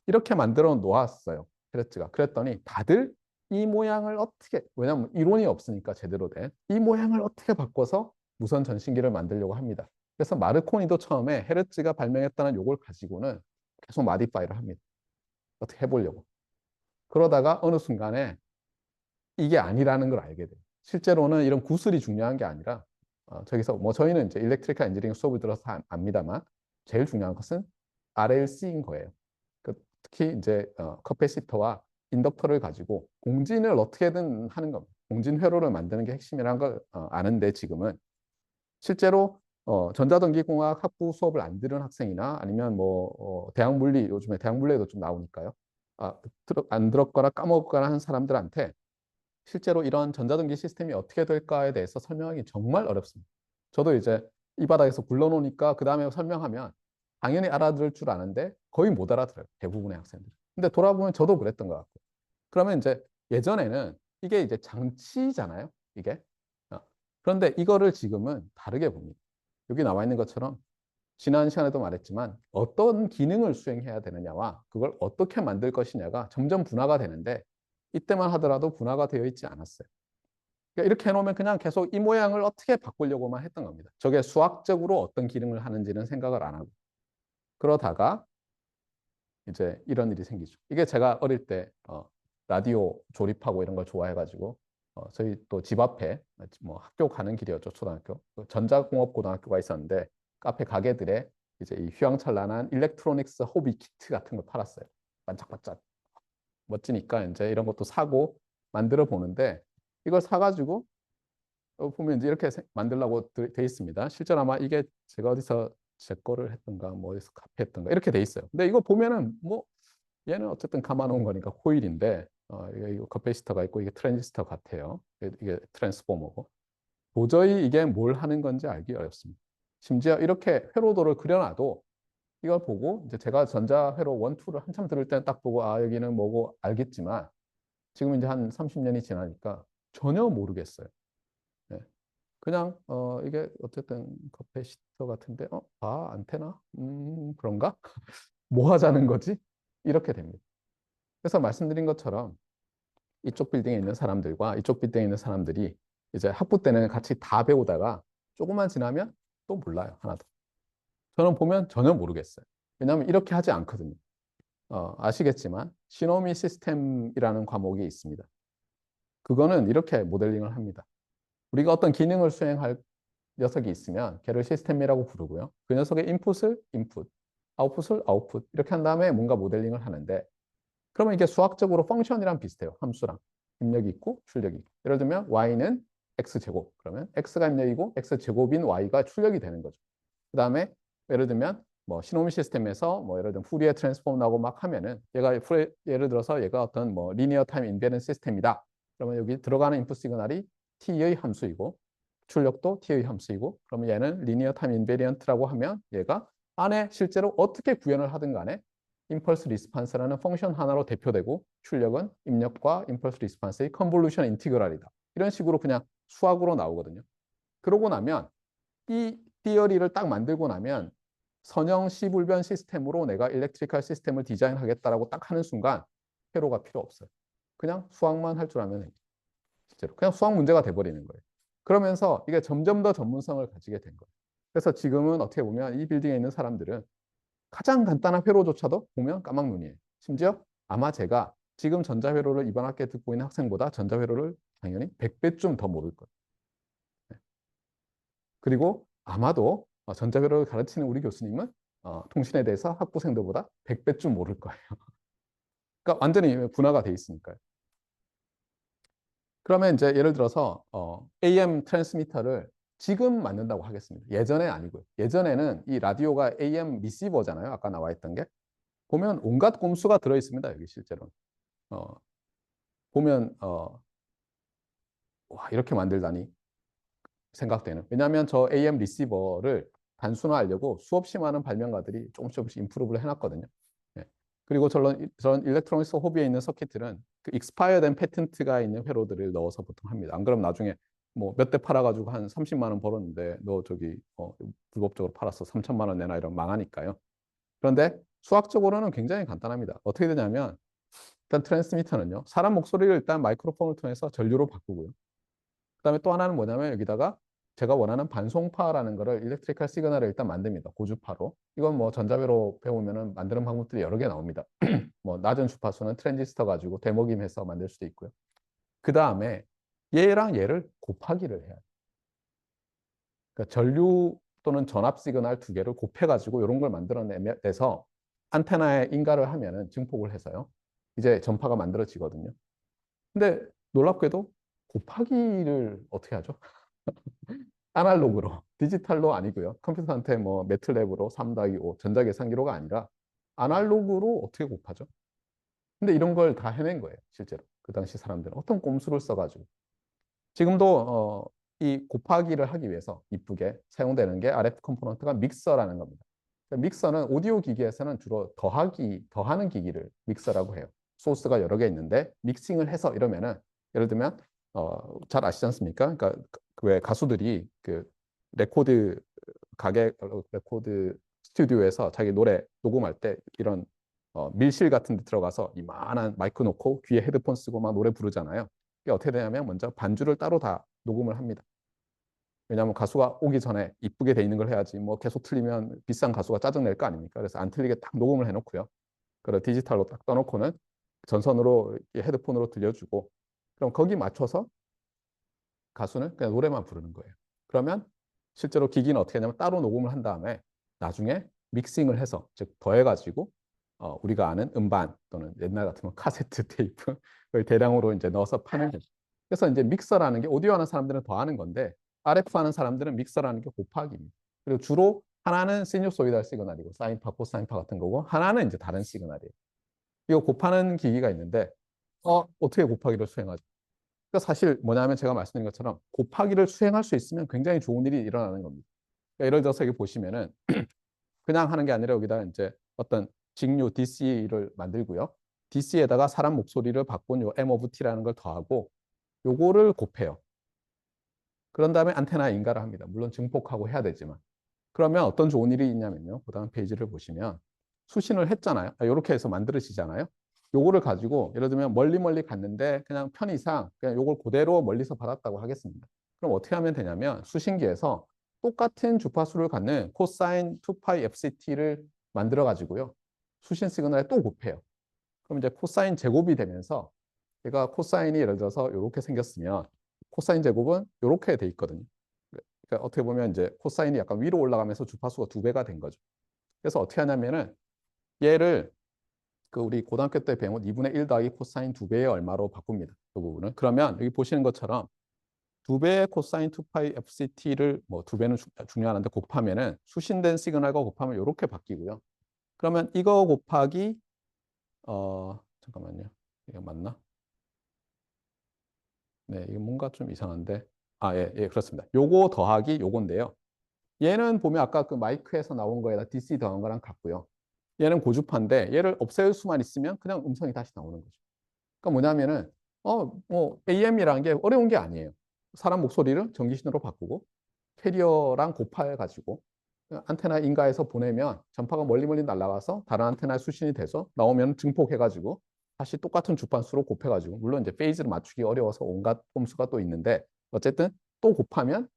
이렇게 만들어 놓았어요. 헤르츠가. 그랬더니 다들 이 모양을 어떻게, 왜냐하면 이론이 없으니까 제대로 된 이 모양을 어떻게 바꿔서 무선 전신기를 만들려고 합니다. 그래서 마르코니도 처음에 헤르츠가 발명했다는 요걸 가지고는 계속 마디파이를 합니다. 어떻게 해보려고. 그러다가 어느 순간에 이게 아니라는 걸 알게 돼요. 실제로는 이런 구슬이 중요한 게 아니라 저기서 뭐 저희는 이제 일렉트리컬 엔지니어링 수업을 들어서 압니다만 제일 중요한 것은 RLC인 거예요. 특히 이제 커패시터와 인덕터를 가지고 공진을 어떻게든 하는 겁니다. 공진 회로를 만드는 게 핵심이라는 걸 아는데 지금은 실제로 전자전기공학 학부 수업을 안 들은 학생이나 아니면 뭐 대학 물리, 요즘에 대학 물리에도 좀 나오니까요. 안 들었거나 까먹거나 한 사람들한테 실제로 이런 전자전기 시스템이 어떻게 될까에 대해서 설명하기 정말 어렵습니다. 저도 이제 이 바닥에서 굴러놓으니까 그 다음에 설명하면 당연히 알아들을 줄 아는데 거의 못 알아들어요. 대부분의 학생들. 근데 돌아보면 저도 그랬던 것 같고. 그러면 이제 예전에는 이게 이제 장치잖아요. 이게. 어. 그런데 이거를 지금은 다르게 봅니다. 여기 나와 있는 것처럼 지난 시간에도 말했지만 어떤 기능을 수행해야 되느냐와 그걸 어떻게 만들 것이냐가 점점 분화가 되는데 이때만 하더라도 분화가 되어 있지 않았어요. 그러니까 이렇게 해놓으면 그냥 계속 이 모양을 어떻게 바꾸려고만 했던 겁니다. 저게 수학적으로 어떤 기능을 하는지는 생각을 안 하고. 그러다가 이제 이런 일이 생기죠. 이게 제가 어릴 때 라디오 조립하고 이런 걸 좋아해가지고 저희 또 집 앞에 뭐 학교 가는 길이었죠. 초등학교. 전자공업고등학교가 있었는데 카페 가게들에 이제 이 휘황찬란한 일렉트로닉스 호비 키트 같은 걸 팔았어요. 반짝반짝 멋지니까 이제 이런 것도 사고 만들어 보는데 이걸 사가지고 보면 이제 이렇게 만들라고 돼 있습니다. 실제로 아마 이게 제가 어디서 제 거를 했던가 뭐 어디서 카페 했던가 이렇게 돼 있어요. 근데 이거 보면은 뭐 얘는 어쨌든 감아놓은 거니까 코일인데 이거 커패시터가 있고 이게 트랜지스터 같아요. 이게 트랜스포머고 도저히 이게 뭘 하는 건지 알기 어렵습니다. 심지어 이렇게 회로도를 그려놔도 이걸 보고 이제 제가 전자회로 1, 2를 한참 들을 때는 딱 보고 아 여기는 뭐고 알겠지만 지금 이제 한 30년이 지나니까 전혀 모르겠어요. 네. 그냥 이게 어쨌든 커패시터 같은데 안테나? 그런가? 뭐 하자는 거지? 이렇게 됩니다. 그래서 말씀드린 것처럼 이쪽 빌딩에 있는 사람들과 이쪽 빌딩에 있는 사람들이 이제 학부 때는 같이 다 배우다가 조금만 지나면 또 몰라요. 하나도. 저는 보면 전혀 모르겠어요. 왜냐하면 이렇게 하지 않거든요. 아시겠지만 시노미 시스템이라는 과목이 있습니다. 그거는 이렇게 모델링을 합니다. 우리가 어떤 기능을 수행할 녀석이 있으면 걔를 시스템이라고 부르고요. 그 녀석의 인풋을 인풋, 아웃풋을 아웃풋 이렇게 한 다음에 뭔가 모델링을 하는데 그러면 이게 수학적으로 펑션이랑 비슷해요. 함수랑. 입력이 있고 출력이 있고. 예를 들면 y는 x제곱. 그러면 x가 입력이고 x제곱인 y가 출력이 되는 거죠. 그 다음에 예를 들면 뭐 시노미 시스템에서 뭐 예를 들면 푸리에 트랜스폼 나오고 막 하면은 예를 들어서 얘가 어떤 뭐 리니어 타임 인베런스 시스템이다. 그러면 여기 들어가는 인풋 시그널이 t의 함수이고 출력도 t의 함수이고, 그러면 얘는 리니어 타임 인베리언트라고 하면 얘가 안에 실제로 어떻게 구현을 하든 간에 임펄스 리스판스라는 펑션 하나로 대표되고, 출력은 입력과 임펄스 리스판스의 컨볼루션 인티그랄이다. 이런 식으로 그냥 수학으로 나오거든요. 그러고 나면 이 티어리를 딱 만들고 나면 선형 시불변 시스템으로 내가 일렉트리컬 시스템을 디자인하겠다라고 딱 하는 순간 회로가 필요 없어요. 그냥 수학만 할 줄 알면 실제로 그냥 수학 문제가 돼버리는 거예요. 그러면서 이게 점점 더 전문성을 가지게 된 거예요. 그래서 지금은 어떻게 보면 이 빌딩에 있는 사람들은 가장 간단한 회로조차도 보면 까막눈이에요. 심지어 아마 제가 지금 전자회로를 이번 학기에 듣고 있는 학생보다 전자회로를 당연히 100배쯤 더 모를 거예요. 그리고 아마도 전자회로를 가르치는 우리 교수님은 통신에 대해서 학부생들보다 100배쯤 모를 거예요. 그러니까 완전히 분화가 돼 있으니까요. 그러면 이제 예를 들어서 AM 트랜스미터를 지금 만든다고 하겠습니다. 예전에 아니고요. 예전에는 이 라디오가 AM 리시버잖아요. 아까 나와 있던 게. 보면 온갖 꼼수가 들어있습니다. 여기 실제로. 어, 보면 와, 이렇게 만들다니 생각되는. 왜냐하면 저 AM 리시버를 단순화하려고 수없이 많은 발명가들이 조금씩 임프루브를 해놨거든요. 예. 그리고 저런 일렉트로닉스 호비에 있는 서킷들은 그 익스파이어된 패턴트가 있는 회로들을 넣어서 보통 합니다. 안 그럼 나중에 뭐 몇 대 팔아가지고 한 30만 원 벌었는데 너 저기 불법적으로 팔았어 3천만 원 내놔 이러면 망하니까요. 그런데 수학적으로는 굉장히 간단합니다. 어떻게 되냐면 일단 트랜스미터는요. 사람 목소리를 일단 마이크로폰을 통해서 전류로 바꾸고요. 그다음에 또 하나는 뭐냐면 여기다가 제가 원하는 반송파라는 거를 일렉트리컬 시그널을 일단 만듭니다. 고주파로. 이건 뭐 전자회로 배우면은 만드는 방법들이 여러 개 나옵니다. 뭐 낮은 주파수는 트랜지스터 가지고 되먹임해서 만들 수도 있고요. 그 다음에 얘랑 얘를 곱하기를 해야 돼요. 그러니까 전류 또는 전압 시그널 두 개를 곱해가지고 이런 걸 만들어내서 안테나에 인가를 하면은 증폭을 해서요. 이제 전파가 만들어지거든요. 근데 놀랍게도 곱하기를 어떻게 하죠? 아날로그로, 디지털로 아니고요. 컴퓨터한테 뭐 매틀랩으로 3 더하기 5 전자계산기로가 아니라 아날로그로 어떻게 곱하죠? 근데 이런 걸 다 해낸 거예요, 실제로. 그 당시 사람들은 어떤 꼼수를 써가지고. 지금도 이 곱하기를 하기 위해서 이쁘게 사용되는 게 RF 컴포넌트가 믹서라는 겁니다. 믹서는 오디오 기기에서는 주로 더하는 기기를 믹서라고 해요. 소스가 여러 개 있는데 믹싱을 해서 이러면은 예를 들면 잘 아시지 않습니까? 그러니까 왜 가수들이 그 레코드 레코드 스튜디오에서 자기 노래 녹음할 때 이런 밀실 같은 데 들어가서 이만한 마이크 놓고 귀에 헤드폰 쓰고 막 노래 부르잖아요. 이게 어떻게 되냐면 먼저 반주를 따로 다 녹음을 합니다. 왜냐하면 가수가 오기 전에 이쁘게 돼 있는 걸 해야지 뭐 계속 틀리면 비싼 가수가 짜증낼 거 아닙니까? 그래서 안 틀리게 딱 녹음을 해놓고요. 그리고 디지털로 딱 떠놓고는 전선으로 헤드폰으로 들려주고 그럼 거기 맞춰서 가수는 그냥 노래만 부르는 거예요. 그러면 실제로 기기는 어떻게 하냐면 따로 녹음을 한 다음에 나중에 믹싱을 해서 즉 더해가지고 우리가 아는 음반 또는 옛날 같으면 카세트 테이프를 대량으로 이제 넣어서 파는 거죠. 그래서 이제 믹서라는 게 오디오 하는 사람들은 더하는 건데 RF 하는 사람들은 믹서라는 게 곱하기입니다. 그리고 주로 하나는 시뉴소이달 시그널이고 사인파, 코사인파 같은 거고 하나는 이제 다른 시그널이에요. 이거 곱하는 기기가 있는데 어떻게 곱하기를 수행하죠? 그러니까 사실 뭐냐면 제가 말씀드린 것처럼 곱하기를 수행할 수 있으면 굉장히 좋은 일이 일어나는 겁니다. 그러니까 예를 들어서 여기 보시면은 그냥 하는 게 아니라 여기다 이제 어떤 직류 DC를 만들고요. DC에다가 사람 목소리를 바꾼 요 M of T라는 걸 더하고 요거를 곱해요. 그런 다음에 안테나에 인가를 합니다. 물론 증폭하고 해야 되지만. 그러면 어떤 좋은 일이 있냐면요. 그 다음 페이지를 보시면 수신을 했잖아요. 이렇게 해서 만들어지잖아요. 요거를 가지고 예를 들면 멀리 갔는데 그냥 편의상 그냥 요걸 그대로 멀리서 받았다고 하겠습니다. 그럼 어떻게 하면 되냐면 수신기에서 똑같은 주파수를 갖는 코사인 2파이 FCT를 만들어 가지고요. 수신 시그널에 또 곱해요. 그럼 이제 코사인 제곱이 되면서 얘가 코사인이 예를 들어서 이렇게 생겼으면 코사인 제곱은 이렇게 돼 있거든요. 그러니까 어떻게 보면 이제 코사인이 약간 위로 올라가면서 주파수가 2배가 된 거죠. 그래서 어떻게 하냐면은 얘를 그 우리 고등학교 때 배운 2분의 1 더하기 코사인 2배의 얼마로 바꿉니다. 그 부분은. 그러면 여기 보시는 것처럼 2배의 코사인 2파이 FCT를 뭐 2배는 중요한데 곱하면은 수신된 시그널과 곱하면 이렇게 바뀌고요. 그러면 이거 곱하기 잠깐만요. 이거 맞나? 네, 이거 뭔가 좀 이상한데. 예, 그렇습니다. 요거 더하기 요건데요. 얘는 보면 아까 그 마이크에서 나온 거에다 DC 더한 거랑 같고요. 얘는 고주파인데 얘를 없앨 수만 있으면 그냥 음성이 다시 나오는 거죠. 그러니까 뭐냐면은 뭐 AM이라는 게 어려운 게 아니에요. 사람 목소리를 전기신호로 바꾸고 캐리어랑 고파해 가지고 안테나 인가에서 보내면 전파가 멀리 멀리 날아가서 다른 안테나에 수신이 돼서 나오면 증폭해 가지고 다시 똑같은 주파수로 곱해 가지고 물론 이제 페이즈를 맞추기 어려워서 온갖 꼼수가 또 있는데 어쨌든 또 곱하면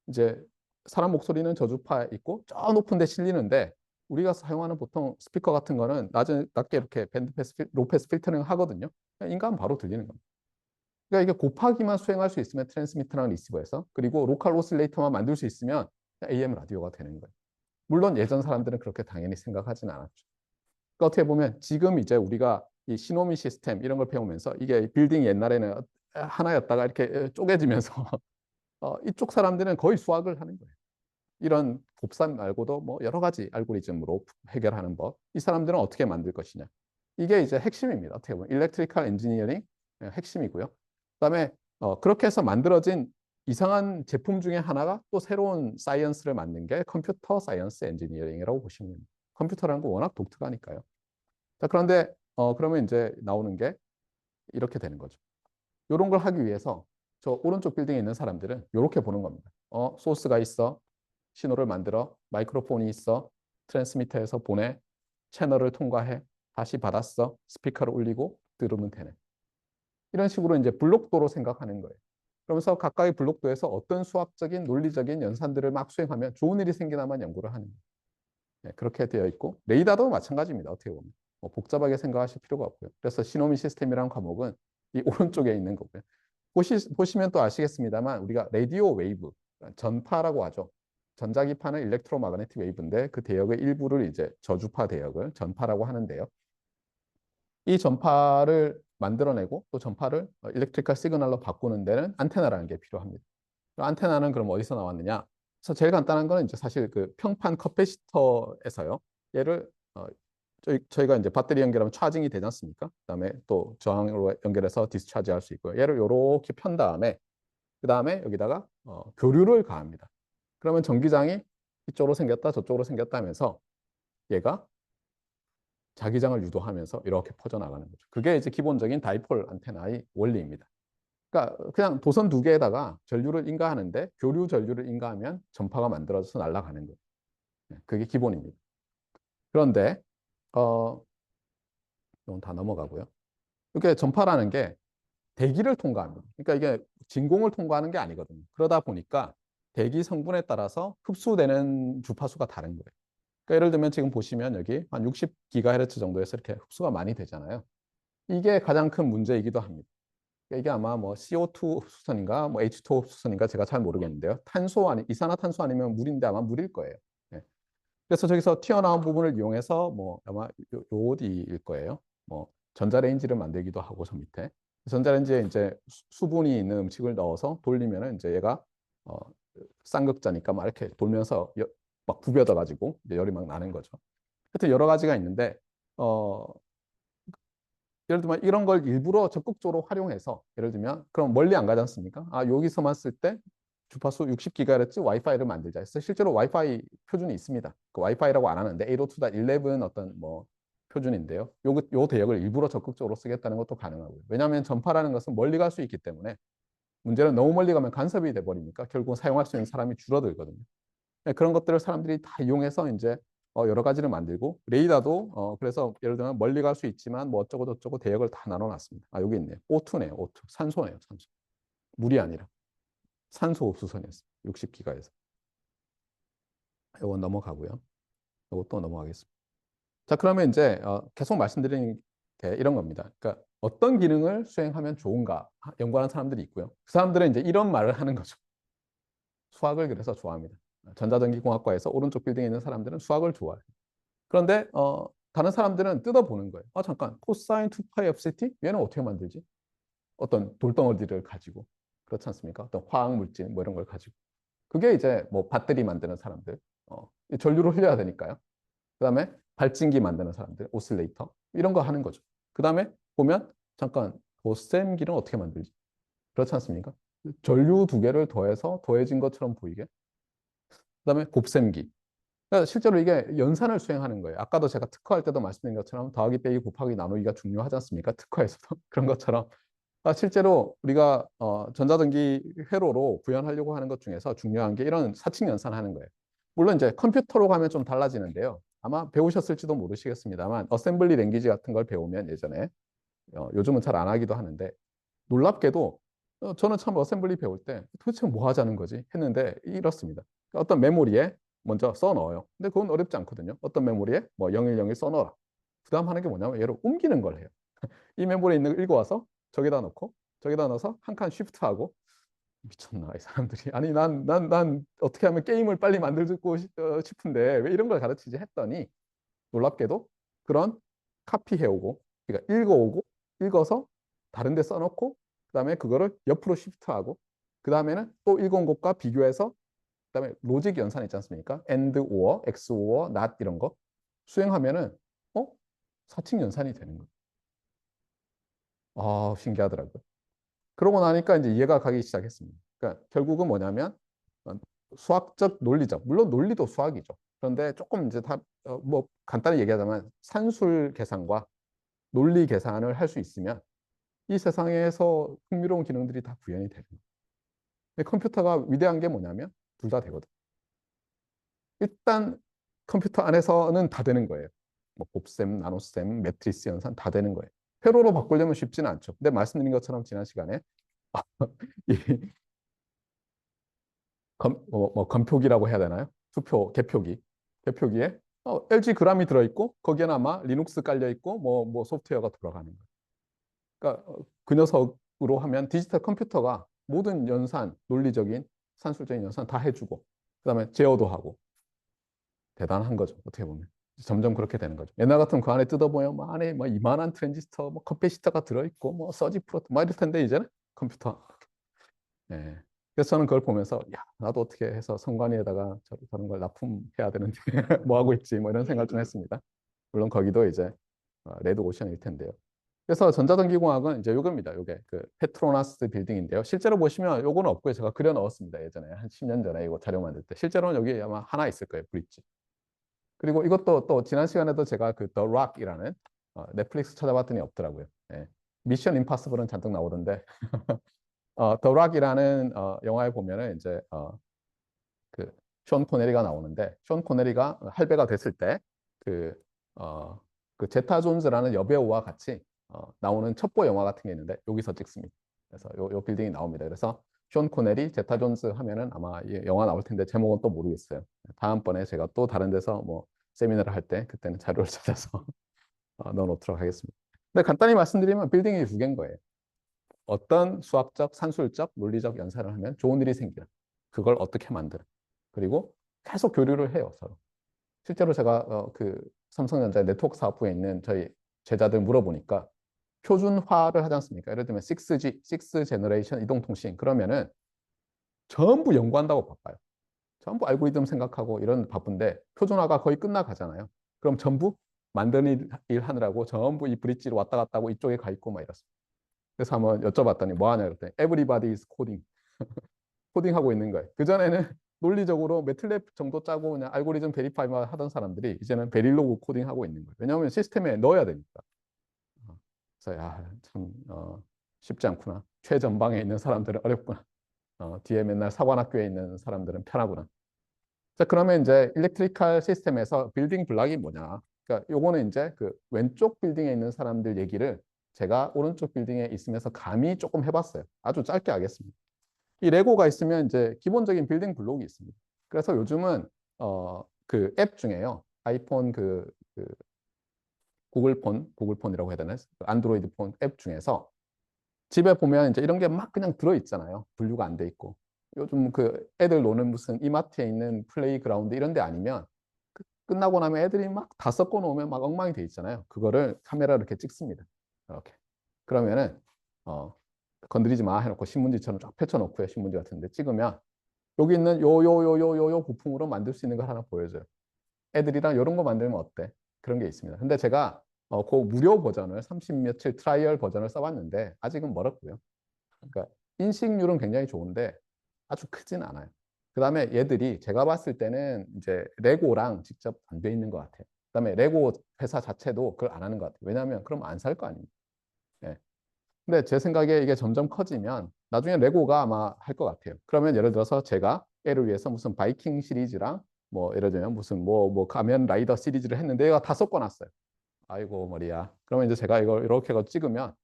이제 사람 목소리는 저주파 있고 저 높은 데 실리는데 우리가 사용하는 보통 스피커 같은 거는 낮게 이렇게 밴드 패스, 로 패스 필터링 하거든요. 인간 바로 들리는 겁니다. 그러니까 이게 곱하기만 수행할 수 있으면 트랜스미터랑 리시버에서 그리고 로컬 오실레이터만 만들 수 있으면 AM 라디오가 되는 거예요. 물론 예전 사람들은 그렇게 당연히 생각하진 않았죠. 그러니까 어떻게 보면 지금 이제 우리가 이 시노미 시스템 이런 걸 배우면서 이게 빌딩 옛날에는 하나였다가 이렇게 쪼개지면서 이쪽 사람들은 거의 수학을 하는 거예요. 이런 곱셈 말고도 뭐 여러 가지 알고리즘으로 해결하는 법. 이 사람들은 어떻게 만들 것이냐. 이게 이제 핵심입니다. 어떻게 보면 일렉트리컬 엔지니어링 핵심이고요. 그다음에 그렇게 해서 만들어진 이상한 제품 중에 하나가 또 새로운 사이언스를 만든 게 컴퓨터 사이언스 엔지니어링이라고 보시면 됩니다. 컴퓨터라는 거 워낙 독특하니까요. 자, 그런데 그러면 이제 나오는 게 이렇게 되는 거죠. 이런 걸 하기 위해서 저 오른쪽 빌딩에 있는 사람들은 이렇게 보는 겁니다. 소스가 있어. 신호를 만들어. 마이크로폰이 있어. 트랜스미터에서 보내. 채널을 통과해. 다시 받았어. 스피커를 올리고 들으면 되네. 이런 식으로 이제 블록도로 생각하는 거예요. 그러면서 각각의 블록도에서 어떤 수학적인 논리적인 연산들을 막 수행하면 좋은 일이 생기나만 연구를 하는 거예요. 네, 그렇게 되어 있고 레이더도 마찬가지입니다. 어떻게 보면. 뭐 복잡하게 생각하실 필요가 없고요. 그래서 시노미 시스템이라는 과목은 이 오른쪽에 있는 거고요. 보시면 또 아시겠습니다만 우리가 라디오 웨이브, 전파라고 하죠. 전자기파는 일렉트로마그네틱 웨이브인데 그 대역의 일부를 이제 저주파 대역을 전파라고 하는데요. 이 전파를 만들어내고 또 전파를 일렉트리컬 시그널로 바꾸는 데는 안테나라는 게 필요합니다. 안테나는 그럼 어디서 나왔느냐? 그래서 제일 간단한 거는 이제 사실 그 평판 커패시터에서요. 얘를 저희가 이제 배터리 연결하면 차징이 되지 않습니까? 그다음에 또 저항으로 연결해서 디스차지 할 수 있고요. 얘를 이렇게 편 다음에 그다음에 여기다가 교류를 가합니다. 그러면 전기장이 이쪽으로 생겼다 저쪽으로 생겼다 하면서 얘가 자기장을 유도하면서 이렇게 퍼져나가는 거죠. 그게 이제 기본적인 다이폴 안테나의 원리입니다. 그러니까 그냥 도선 두 개에다가 전류를 인가하는데 교류 전류를 인가하면 전파가 만들어져서 날아가는 거예요. 그게 기본입니다. 그런데 이건 다 넘어가고요. 이게 전파라는 게 대기를 통과합니다. 그러니까 이게 진공을 통과하는 게 아니거든요. 그러다 보니까 대기 성분에 따라서 흡수되는 주파수가 다른 거예요. 그러니까 예를 들면 지금 보시면 여기 한 60GHz 정도에서 이렇게 흡수가 많이 되잖아요. 이게 가장 큰 문제이기도 합니다. 그러니까 이게 아마 뭐 CO2 흡수선인가 뭐 H2O 흡수선인가 제가 잘 모르겠는데요. 이산화탄소 아니면 물인데 아마 물일 거예요. 네. 그래서 저기서 튀어나온 부분을 이용해서 뭐 아마 요 어디일 거예요. 뭐 전자레인지를 만들기도 하고 저 밑에 전자레인지에 이제 수분이 있는 음식을 넣어서 돌리면은 이제 얘가 어, 쌍극자니까 막 이렇게 돌면서 막 부벼져 가지고 열이 막 나는 거죠. 하여튼 여러 가지가 있는데 어, 예를 들면 이런 걸 일부러 적극적으로 활용해서 예를 들면 그럼 멀리 안 가지 않습니까? 여기서만 쓸 때 주파수 60GHz 와이파이를 만들자 해서 실제로 와이파이 표준이 있습니다. 그 와이파이라고 안 하는데 802.11 어떤 뭐 표준인데요. 요 대역을 일부러 적극적으로 쓰겠다는 것도 가능하고요. 왜냐하면 전파라는 것은 멀리 갈 수 있기 때문에 문제는 너무 멀리 가면 간섭이 돼버리니까 결국 사용할 수 있는 사람이 줄어들거든요. 네, 그런 것들을 사람들이 다 이용해서 이제 여러 가지를 만들고 레이더도 그래서 예를 들면 멀리 갈 수 있지만 뭐 어쩌고 저쩌고 대역을 다 나눠놨습니다. 여기 있네요. O2네요. O2. 산소네요. 산소. 물이 아니라 산소 흡수선이었어요. 60기가에서. 이건 넘어가고요. 이것도 넘어가겠습니다. 자, 그러면 이제 계속 말씀드리는 게 이런 겁니다. 그러니까 어떤 기능을 수행하면 좋은가 연구하는 사람들이 있고요. 그 사람들은 이제 이런 말을 하는 거죠. 수학을 그래서 좋아합니다. 전자전기공학과에서 오른쪽 빌딩에 있는 사람들은 수학을 좋아해요. 그런데 다른 사람들은 뜯어보는 거예요. 잠깐 코사인 2파이 FCT? 얘는 어떻게 만들지? 어떤 돌덩어리를 가지고 그렇지 않습니까? 어떤 화학 물질 뭐 이런 걸 가지고 그게 이제 뭐 배터리 만드는 사람들 전류를 흘려야 되니까요. 그다음에 발진기 만드는 사람들 오실레이터 이런 거 하는 거죠. 그다음에 보면 잠깐 보셈기는 어떻게 만들지? 그렇지 않습니까? 전류 두 개를 더해서 더해진 것처럼 보이게. 그다음에 곱셈기. 그러니까 실제로 이게 연산을 수행하는 거예요. 아까도 제가 특허할 때도 말씀드린 것처럼 더하기, 빼기, 곱하기, 나누기가 중요하지 않습니까? 특허에서도 그런 것처럼 실제로 우리가 전자전기 회로로 구현하려고 하는 것 중에서 중요한 게 이런 사칙 연산하는 거예요. 물론 이제 컴퓨터로 가면 좀 달라지는데요. 아마 배우셨을지도 모르시겠습니다만 어셈블리 랭귀지 같은 걸 배우면 예전에 요즘은 잘 안 하기도 하는데 놀랍게도 저는 처음 어셈블리 배울 때 도대체 뭐 하자는 거지 했는데 이렇습니다. 어떤 메모리에 먼저 써 넣어요. 근데 그건 어렵지 않거든요. 어떤 메모리에 뭐 0101 써 넣어라. 그 다음 하는 게 뭐냐면 얘를 옮기는 걸 해요. 이 메모리에 있는 거 읽어와서 저기다 넣고 저기다 넣어서 한 칸 쉬프트하고 미쳤나 이 사람들이. 아니 난 어떻게 하면 게임을 빨리 만들고 싶은데 왜 이런 걸 가르치지 했더니 놀랍게도 그런 카피해오고 그러니까 읽어오고 읽어서 다른 데 써놓고 그다음에 그거를 옆으로 시프트하고 그다음에는 또 읽은 것과 비교해서 그다음에 로직 연산 있지 않습니까? and, or, x, or, not 이런 거 수행하면은 사칙 연산이 되는 거예요. 신기하더라고요. 그러고 나니까 이제 이해가 가기 시작했습니다. 그러니까 결국은 뭐냐면 수학적, 논리적, 물론 논리도 수학이죠. 그런데 조금 이제 뭐 간단히 얘기하자면 산술 계산과 논리 계산을 할 수 있으면 이 세상에서 흥미로운 기능들이 다 구현이 되는 거예요. 근데 컴퓨터가 위대한 게 뭐냐면 둘 다 되거든. 일단 컴퓨터 안에서는 다 되는 거예요. 뭐 곱셈, 나눗셈, 매트리스 연산 다 되는 거예요. 회로로 바꾸려면 쉽지는 않죠. 근데 말씀드린 것처럼 지난 시간에 이 건표기라고 해야 되나요? 투표, 개표기. 개표기에 LG 그램이 들어있고 거기에는 아마 리눅스 깔려있고 뭐 소프트웨어가 돌아가는 거예요. 그러니까 그 녀석으로 하면 디지털 컴퓨터가 모든 연산, 논리적인, 산술적인 연산 다 해주고 그다음에 제어도 하고 대단한 거죠. 어떻게 보면. 점점 그렇게 되는 거죠. 옛날 같으면 그 안에 뜯어보면 뭐 안에 뭐 이만한 트랜지스터, 뭐 커패시터가 들어있고 뭐 서지 프로트 뭐 이럴 텐데 이제는 컴퓨터. 예. 그래서 저는 그걸 보면서 야 나도 어떻게 해서 성관위에다가 저런 걸 납품해야 되는데 뭐 하고 있지 뭐 이런 생각을 좀 했습니다. 물론 거기도 이제 레드 오션일 텐데요. 그래서 전자전기공학은 이제 요겁니다. 요게 그 페트로나스 빌딩인데요. 실제로 보시면 요거는 없고요. 제가 그려 넣었습니다. 예전에 한 10년 전에 이거 자료 만들 때. 실제로는 여기 아마 하나 있을 거예요. 브릿지. 그리고 이것도 또 지난 시간에도 제가 그 The Rock이라는 넷플릭스 찾아봤더니 없더라고요. 예. 미션 임파서블은 잔뜩 나오던데 The Rock이라는 영화에 보면은 이제 그션 코네리가 나오는데 션 코네리가 할배가 됐을 때그 그 제타 존즈라는 여배우와 같이 나오는 첩보 영화 같은 게 있는데 여기서 찍습니다. 그래서 요 빌딩이 나옵니다. 그래서 션 코네리, 제타 존즈 하면은 아마 이 영화 나올 텐데 제목은 또 모르겠어요. 다음번에 제가 또 다른 데서 뭐 세미나를 할 때 그때는 자료를 찾아서 넣어놓도록 하겠습니다. 근데 간단히 말씀드리면 빌딩이 두 개인 거예요. 어떤 수학적, 산술적, 논리적 연산을 하면 좋은 일이 생기는 그걸 어떻게 만드는 그리고 계속 교류를 해요 서로. 실제로 제가 그 삼성전자 네트워크 사업부에 있는 저희 제자들 물어보니까 표준화를 하지 않습니까? 예를 들면 6G, 6 제너레이션 이동통신 그러면은 전부 연구한다고 바빠요. 전부 알고리즘 생각하고 이런 바쁜데 표준화가 거의 끝나가잖아요. 그럼 전부 만드는 일 하느라고 전부 이 브릿지로 왔다 갔다 하고 이쪽에 가 있고 막 이렇습니다. 그래서 한번 여쭤봤더니 뭐 하냐 그랬더니 everybody is coding. 코딩하고 있는 거예요. 그전에는 논리적으로 매틀랩 정도 짜고 그냥 알고리즘 베리파이만 하던 사람들이 이제는 베릴로그 코딩하고 있는 거예요. 왜냐하면 시스템에 넣어야 되니까. 그래서 참 쉽지 않구나. 최전방에 있는 사람들은 어렵구나. 뒤에 맨날 사관학교에 있는 사람들은 편하구나. 자, 그러면 이제 일렉트리컬 시스템에서 빌딩 블락이 뭐냐? 그러니까 요거는 이제 그 왼쪽 빌딩에 있는 사람들 얘기를 제가 오른쪽 빌딩에 있으면서 감히 조금 해봤어요. 아주 짧게 하겠습니다. 이 레고가 있으면 이제 기본적인 빌딩 블록이 있습니다. 그래서 요즘은 그 앱 중에요. 아이폰 그 구글폰이라고 해야 되나? 안드로이드 폰 앱 중에서 집에 보면 이제 이런 게 막 그냥 들어 있잖아요. 분류가 안 돼 있고. 요즘 그 애들 노는 무슨 이마트에 있는 플레이그라운드 이런 데 아니면 끝나고 나면 애들이 막 다 섞어 놓으면 막 엉망이 돼 있잖아요. 그거를 카메라로 이렇게 찍습니다. 이렇게. 그러면은 건드리지 마 해놓고 신문지처럼 쫙 펼쳐놓고요. 신문지 같은데 찍으면 여기 있는 요 부품으로 만들 수 있는 거 하나 보여줘요. 애들이랑 이런 거 만들면 어때? 그런 게 있습니다. 근데 제가 그 무료 버전을 30 며칠 트라이얼 버전을 써봤는데 아직은 멀었고요. 그러니까 인식률은 굉장히 좋은데 아주 크진 않아요. 그 다음에 얘들이 제가 봤을 때는 이제 레고랑 직접 안 돼 있는 것 같아요. 그 다음에 레고 회사 자체도 그걸 안 하는 것 같아요. 왜냐하면 그럼 안 살 거 아닙니까? 예. 근데 제 생각에 이게 점점 커지면 나중에 레고가 아마 할 것 같아요. 그러면 예를 들어서 제가 애를 위해서 무슨 바이킹 시리즈랑 뭐 예를 들면 무슨 뭐 가면 라이더 시리즈를 했는데 얘가 다 섞어놨어요. 아이고 머리야. 그러면 이제 제가 이걸 이렇게 해서 찍으면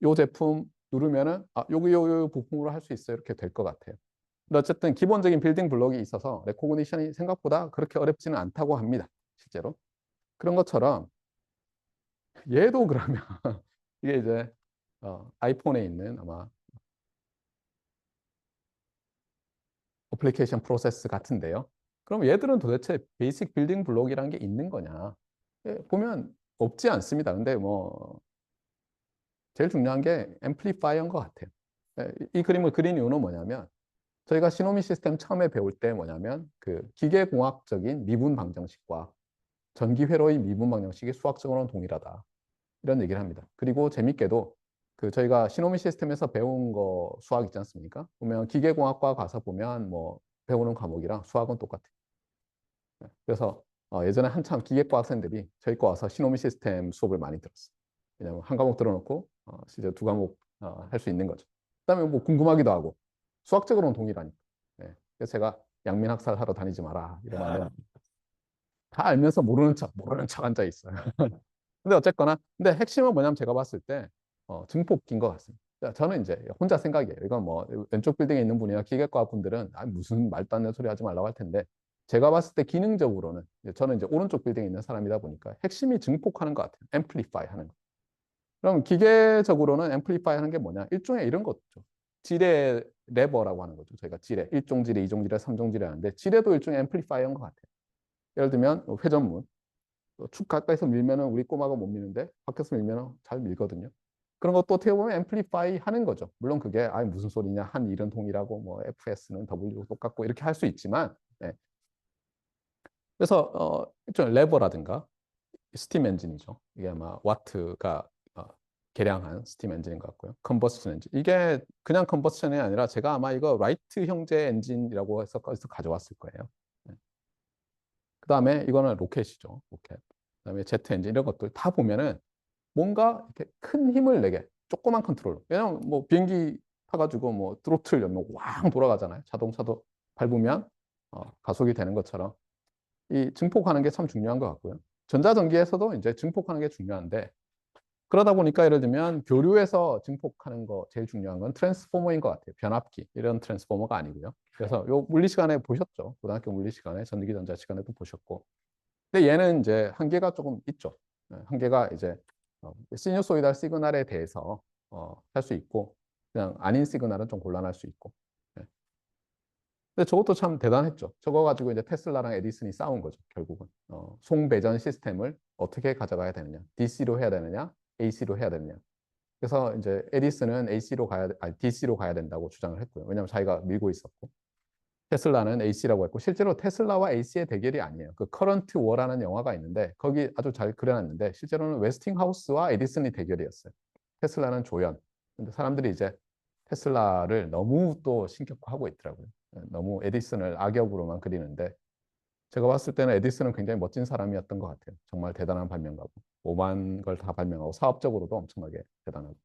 요 제품 누르면은 요 부품으로 할 수 있어요. 이렇게 될 것 같아요. 근데 어쨌든 기본적인 빌딩 블록이 있어서 레코그니션이 생각보다 그렇게 어렵지는 않다고 합니다. 실제로. 그런 것처럼 얘도 그러면 이게 이제 아이폰에 있는 아마 어플리케이션 프로세스 같은데요. 그럼 얘들은 도대체 베이직 빌딩 블록이라는 게 있는 거냐? 보면 없지 않습니다. 근데 뭐 제일 중요한 게 앰플리파이어인 것 같아요. 이 그림을 그린 이유는 뭐냐면 저희가 시노미 시스템 처음에 배울 때 뭐냐면 그 기계공학적인 미분 방정식과 전기 회로의 미분 방정식이 수학적으로는 동일하다. 이런 얘기를 합니다. 그리고 재밌게도 그 저희가 시노미 시스템에서 배운 거 수학 있지 않습니까? 보면 기계공학과 가서 보면 뭐 배우는 과목이랑 수학은 똑같아요. 그래서 예전에 한참 기계과 학생들이 저희 과 와서 시노미 시스템 수업을 많이 들었어요. 왜냐하면 한 과목 들어놓고 실제 두 과목 할 수 있는 거죠. 그다음에 뭐 궁금하기도 하고 수학적으로는 동일하니까. 그래서 제가 양민학살 하러 다니지 마라 이러면 다 알면서 모르는 척 앉아 있어요. 근데 어쨌거나 근데 핵심은 뭐냐면 제가 봤을 때 증폭기인 것 같습니다. 저는 이제 혼자 생각이에요. 이건 뭐 왼쪽 빌딩에 있는 분이나 기계과 분들은 무슨 말도 안 되는 소리 하지 말라고 할 텐데 제가 봤을 때 기능적으로는 저는 이제 오른쪽 빌딩에 있는 사람이다 보니까 핵심이 증폭하는 것 같아요. 앰플리파이 하는 거. 그럼 기계적으로는 앰플리파이 하는 게 뭐냐? 일종의 이런 거죠. 지뢰 레버라고 하는 거죠. 저희가 지뢰, 1종 지뢰, 2종 지뢰, 3종 지뢰 하는데 지뢰도 일종의 앰플리파이어인 것 같아요. 예를 들면 회전문. 축 가까이서 밀면은 우리 꼬마가 못 미는데 밖에서 밀면은 잘 밀거든요. 그런 것도 어떻게 보면 앰플리파이 하는 거죠. 물론 그게 무슨 소리냐 한 일은 동일하고 뭐 FS는 W 똑같고 이렇게 할 수 있지만 그래서 좀 레버라든가 스팀 엔진이죠. 이게 아마 와트가 개량한 스팀 엔진인 것 같고요. 컨버스션 엔진. 이게 그냥 컨버스션이 아니라 제가 아마 이거 라이트 형제 엔진이라고 해서 거기서 가져왔을 거예요. 그 다음에 이거는 로켓이죠. 로켓. 그다음에 제트 엔진 이런 것들 다 보면은 뭔가 이렇게 큰 힘을 내게 조그만 컨트롤. 왜냐면 뭐 비행기 타가지고 뭐 트로틀 열면 왕 돌아가잖아요. 자동차도 밟으면 가속이 되는 것처럼 이 증폭하는 게 참 중요한 것 같고요. 전자전기에서도 이제 증폭하는 게 중요한데 그러다 보니까 예를 들면 교류에서 증폭하는 거 제일 중요한 건 트랜스포머인 것 같아요. 변압기 이런 트랜스포머가 아니고요. 그래서 요 물리 시간에 보셨죠? 고등학교 물리 시간에 전기 전자 시간에도 보셨고. 근데 얘는 이제 한계가 조금 있죠. 한계가 이제 시뉴소이달 시그널에 대해서 할 수 있고 그냥 아닌 시그널은 좀 곤란할 수 있고. 근데 저것도 참 대단했죠. 저거 가지고 이제 테슬라랑 에디슨이 싸운 거죠. 결국은 송배전 시스템을 어떻게 가져가야 되느냐, DC로 해야 되느냐, AC로 해야 되느냐. 그래서 이제 에디슨은 DC로 가야 된다고 주장을 했고요. 왜냐하면 자기가 밀고 있었고. 테슬라는 AC라고 했고 실제로 테슬라와 AC의 대결이 아니에요. 그 커런트 워라는 영화가 있는데 거기 아주 잘 그려놨는데 실제로는 웨스팅하우스와 에디슨이 대결이었어요. 테슬라는 조연. 근데 사람들이 이제 테슬라를 너무 또 신격화하고 있더라고요. 너무 에디슨을 악역으로만 그리는데 제가 봤을 때는 에디슨은 굉장히 멋진 사람이었던 것 같아요. 정말 대단한 발명가고 오만 걸 다 발명하고 사업적으로도 엄청나게 대단하고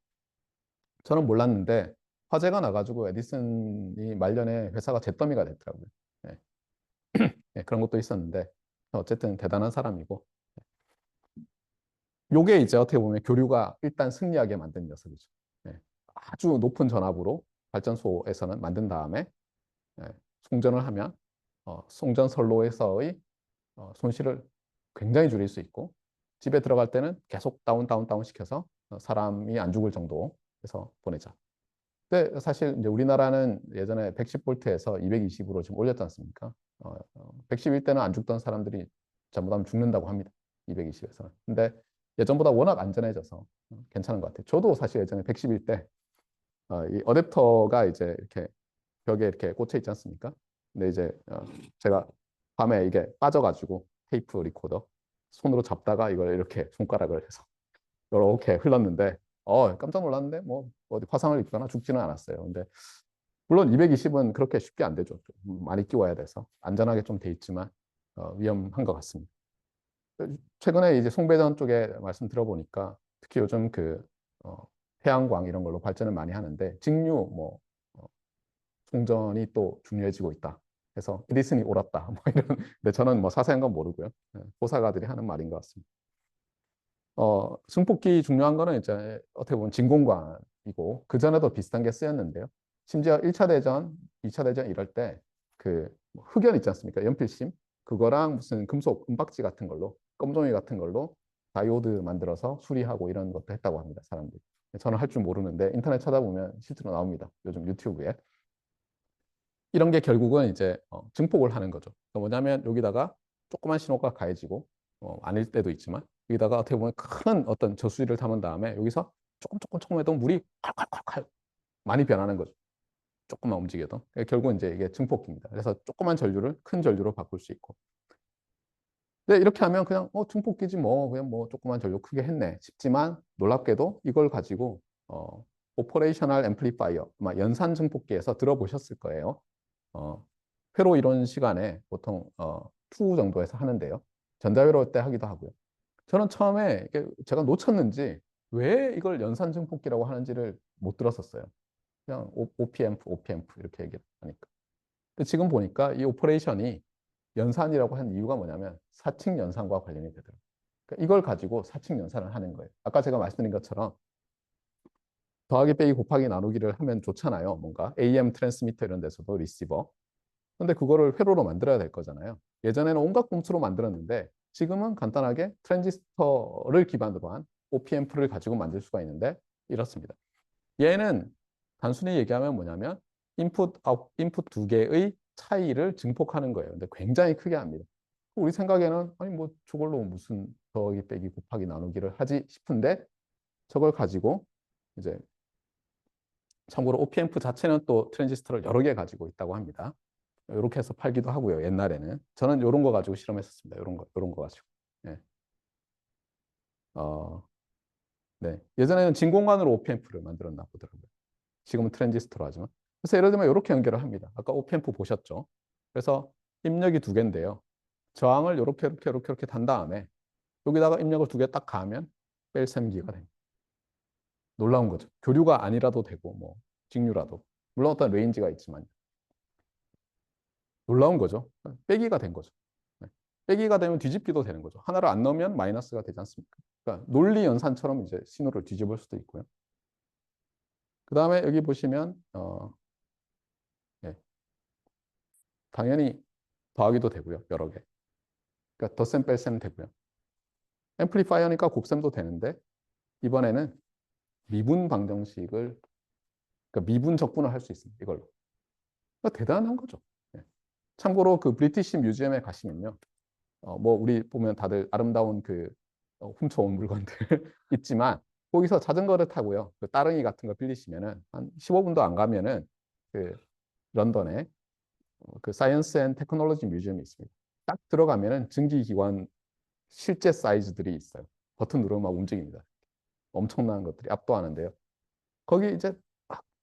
저는 몰랐는데 화재가 나가지고 에디슨이 말년에 회사가 잿더미가 됐더라고요. 네. 네, 그런 것도 있었는데 어쨌든 대단한 사람이고 요게 이제 어떻게 보면 교류가 일단 승리하게 만든 녀석이죠. 네. 아주 높은 전압으로 발전소에서는 만든 다음에 송전을 하면 송전 선로에서의 손실을 굉장히 줄일 수 있고 집에 들어갈 때는 계속 다운 시켜서 사람이 안 죽을 정도 해서 보내자. 근데 사실 이제 우리나라는 예전에 110볼트에서 220으로 지금 올렸지 않습니까? 110일 때는 안 죽던 사람들이 잘못하면 죽는다고 합니다. 220에서는. 근데 예전보다 워낙 안전해져서 괜찮은 것 같아요. 저도 사실 예전에 110일 때 이 어댑터가 이제 이렇게 벽에 이렇게 꽂혀 있지 않습니까? 근데 이제 제가 밤에 이게 빠져가지고 테이프 리코더 손으로 잡다가 이걸 이렇게 손가락을 해서 이렇게 흘렀는데 깜짝 놀랐는데 뭐 어디 화상을 입거나 죽지는 않았어요. 근데 물론 220은 그렇게 쉽게 안 되죠. 좀 많이 끼워야 돼서 안전하게 좀 돼 있지만 위험한 것 같습니다. 최근에 이제 송배전 쪽에 말씀 들어보니까 특히 요즘 어, 태양광 이런 걸로 발전을 많이 하는데 직류 뭐 어, 송전이 또 중요해지고 있다. 그래서 에디슨이 옳았다. 뭐 이런. 근데 저는 뭐 자세한 건 모르고요. 호사가들이 하는 말인 것 같습니다. 승폭기 중요한 거는 이제 어떻게 보면 진공관이고 그 전에도 비슷한 게 쓰였는데요. 심지어 1차 대전, 2차 대전 이럴 때 흑연 있지 않습니까? 연필심 그거랑 무슨 금속 은박지 같은 걸로 검정이 같은 걸로 다이오드 만들어서 수리하고 이런 것도 했다고 합니다. 사람들이. 저는 할 줄 모르는데 인터넷 찾아보면 실제로 나옵니다. 요즘 유튜브에. 이런 게 결국은 이제 증폭을 하는 거죠. 그러니까 뭐냐면 여기다가 조그만 신호가 가해지고 아닐 때도 있지만 여기다가 어떻게 보면 큰 어떤 저수지를 담은 다음에 여기서 조금 해도 물이 콸콸콸콸 많이 변하는 거죠. 조금만 움직여도. 그러니까 결국 이제 이게 증폭기입니다. 그래서 조그만 전류를 큰 전류로 바꿀 수 있고. 근데 이렇게 하면 그냥 증폭기지 뭐 그냥 뭐 조그만 전류 크게 했네 싶지만 놀랍게도 이걸 가지고 오퍼레이셔널 앰플리파이어, 연산 증폭기에서 들어보셨을 거예요. 회로 이론 시간에 보통 2 정도에서 하는데요. 전자회로 때 하기도 하고요. 저는 처음에 제가 놓쳤는지 왜 이걸 연산 증폭기라고 하는지를 못 들었었어요. 그냥 OPM프, OPM프 이렇게 얘기하니까. 근데 지금 보니까 이 오퍼레이션이 연산이라고 한 이유가 뭐냐면 사칙 연산과 관련이 되더라고요. 그러니까 이걸 가지고 사칙 연산을 하는 거예요. 아까 제가 말씀드린 것처럼 더하기 빼기 곱하기 나누기를 하면 좋잖아요. 뭔가 AM 트랜스미터 이런 데서도 리시버. 근데 그거를 회로로 만들어야 될 거잖아요. 예전에는 온갖 꼼수로 만들었는데 지금은 간단하게 트랜지스터를 기반으로 한 OPM프를 가지고 만들 수가 있는데 이렇습니다. 얘는 단순히 얘기하면 뭐냐면 인풋 두 개의 차이를 증폭하는 거예요. 근데 굉장히 크게 합니다. 우리 생각에는 아니 뭐 저걸로 무슨 더하기 빼기 곱하기 나누기를 하지 싶은데 저걸 가지고 이제 참고로 OPM프 자체는 또 트랜지스터를 여러 개 가지고 있다고 합니다. 이렇게 해서 팔기도 하고요. 옛날에는 저는 이런 거 가지고 실험했었습니다. 이런 거 가지고. 네. 어, 네. 예전에는 진공관으로 오피앰프를 만들었나 보더라고요. 지금은 트랜지스터로 하지만. 그래서 예를 들면 이렇게 연결을 합니다. 아까 오피앰프 보셨죠? 그래서 입력이 2개인데요. 저항을 이렇게 단 다음에 여기다가 입력을 2개 딱 가하면 뺄셈기가 됩니다. 놀라운 거죠. 교류가 아니라도 되고 뭐 직류라도. 물론 어떤 레인지가 있지만 놀라운 거죠. 빼기가 된 거죠. 네. 빼기가 되면 뒤집기도 되는 거죠. 하나를 안 넣으면 마이너스가 되지 않습니까? 그러니까 논리 연산처럼 이제 신호를 뒤집을 수도 있고요. 그 다음에 여기 보시면 예, 당연히 더하기도 되고요. 여러 개. 그러니까 덧셈 뺄셈 되고요. 앰플리파이어니까 곱셈도 되는데 이번에는 미분 방정식을 그러니까 미분 적분을 할 수 있습니다. 이걸로. 그러니까 대단한 거죠. 예. 참고로 그 브리티시 뮤지엄에 가시면요. 뭐 우리 보면 다들 아름다운 훔쳐온 물건들 있지만 거기서 자전거를 타고요. 그 따릉이 같은 거 빌리시면은 한 15분도 안 가면은 그 런던에 그 사이언스 앤 테크놀로지 뮤지엄이 있습니다. 딱 들어가면은 증기기관 실제 사이즈들이 있어요. 버튼 누르면 막 움직입니다. 엄청난 것들이 압도하는데요. 거기 이제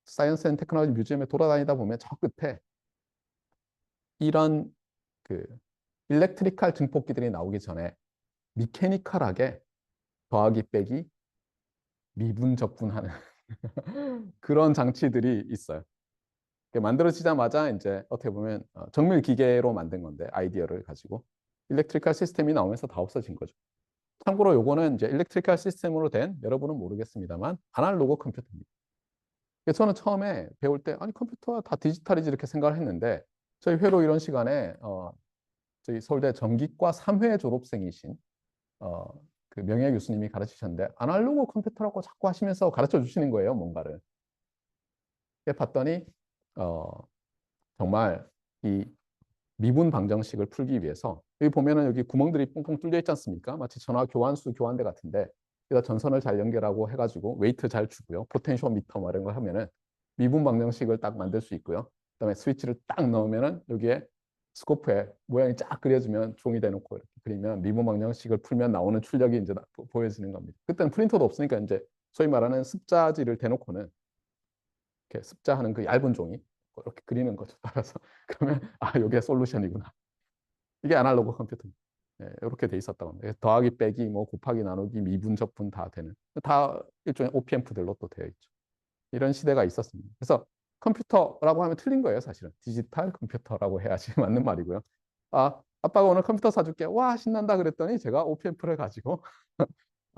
사이언스 앤 테크놀로지 뮤지엄에 돌아다니다 보면 저 끝에 이런 그 일렉트리칼 증폭기들이 나오기 전에 미케니컬하게 더하기 빼기 미분 적분하는 그런 장치들이 있어요. 만들어지자마자 이제 어떻게 보면 정밀 기계로 만든 건데 아이디어를 가지고 일렉트리컬 시스템이 나오면서 다 없어진 거죠. 참고로 요거는 이제 일렉트리컬 시스템으로 된 여러분은 모르겠습니다만 아날로그 컴퓨터입니다. 그래서 저는 처음에 배울 때 아니 컴퓨터가 다 디지털이지 이렇게 생각을 했는데 저희 회로 이런 시간에 저희 서울대 전기과 3회 졸업생이신 어, 그 명예 교수님이 가르치셨는데 아날로그 컴퓨터라고 자꾸 하시면서 가르쳐 주시는 거예요, 뭔가를. 봤더니 어, 정말 이 미분 방정식을 풀기 위해서 여기 보면은 여기 구멍들이 뻥뻥 뚫려 있지 않습니까? 마치 전화 교환수 교환대 같은데 여기다 전선을 잘 연결하고 해가지고 웨이트 잘 주고요, 포텐쇼미터 뭐 이런 거 하면은 미분 방정식을 딱 만들 수 있고요. 그다음에 스위치를 딱 넣으면은 여기에 스코프에 모양이 쫙 그려지면 종이 대놓고 이렇게 그리면 미분 방정식을 풀면 나오는 출력이 이제 보여지는 겁니다. 그때는 프린터도 없으니까 이제 소위 말하는 습자지를 대놓고는 이렇게 습자하는 그 얇은 종이 이렇게 그리는 거죠. 따라서 그러면 이게 솔루션이구나. 이게 아날로그 컴퓨터입니다. 네, 이렇게 돼 있었다고 합니다. 더하기 빼기 뭐 곱하기 나누기 미분 적분 다 되는 다 일종의 OPM프들로 또 되어 있죠. 이런 시대가 있었습니다. 그래서 컴퓨터라고 하면 틀린 거예요, 사실은. 디지털 컴퓨터라고 해야지 맞는 말이고요. 아빠가 오늘 컴퓨터 사줄게. 와, 신난다 그랬더니 제가 OPM프를 가지고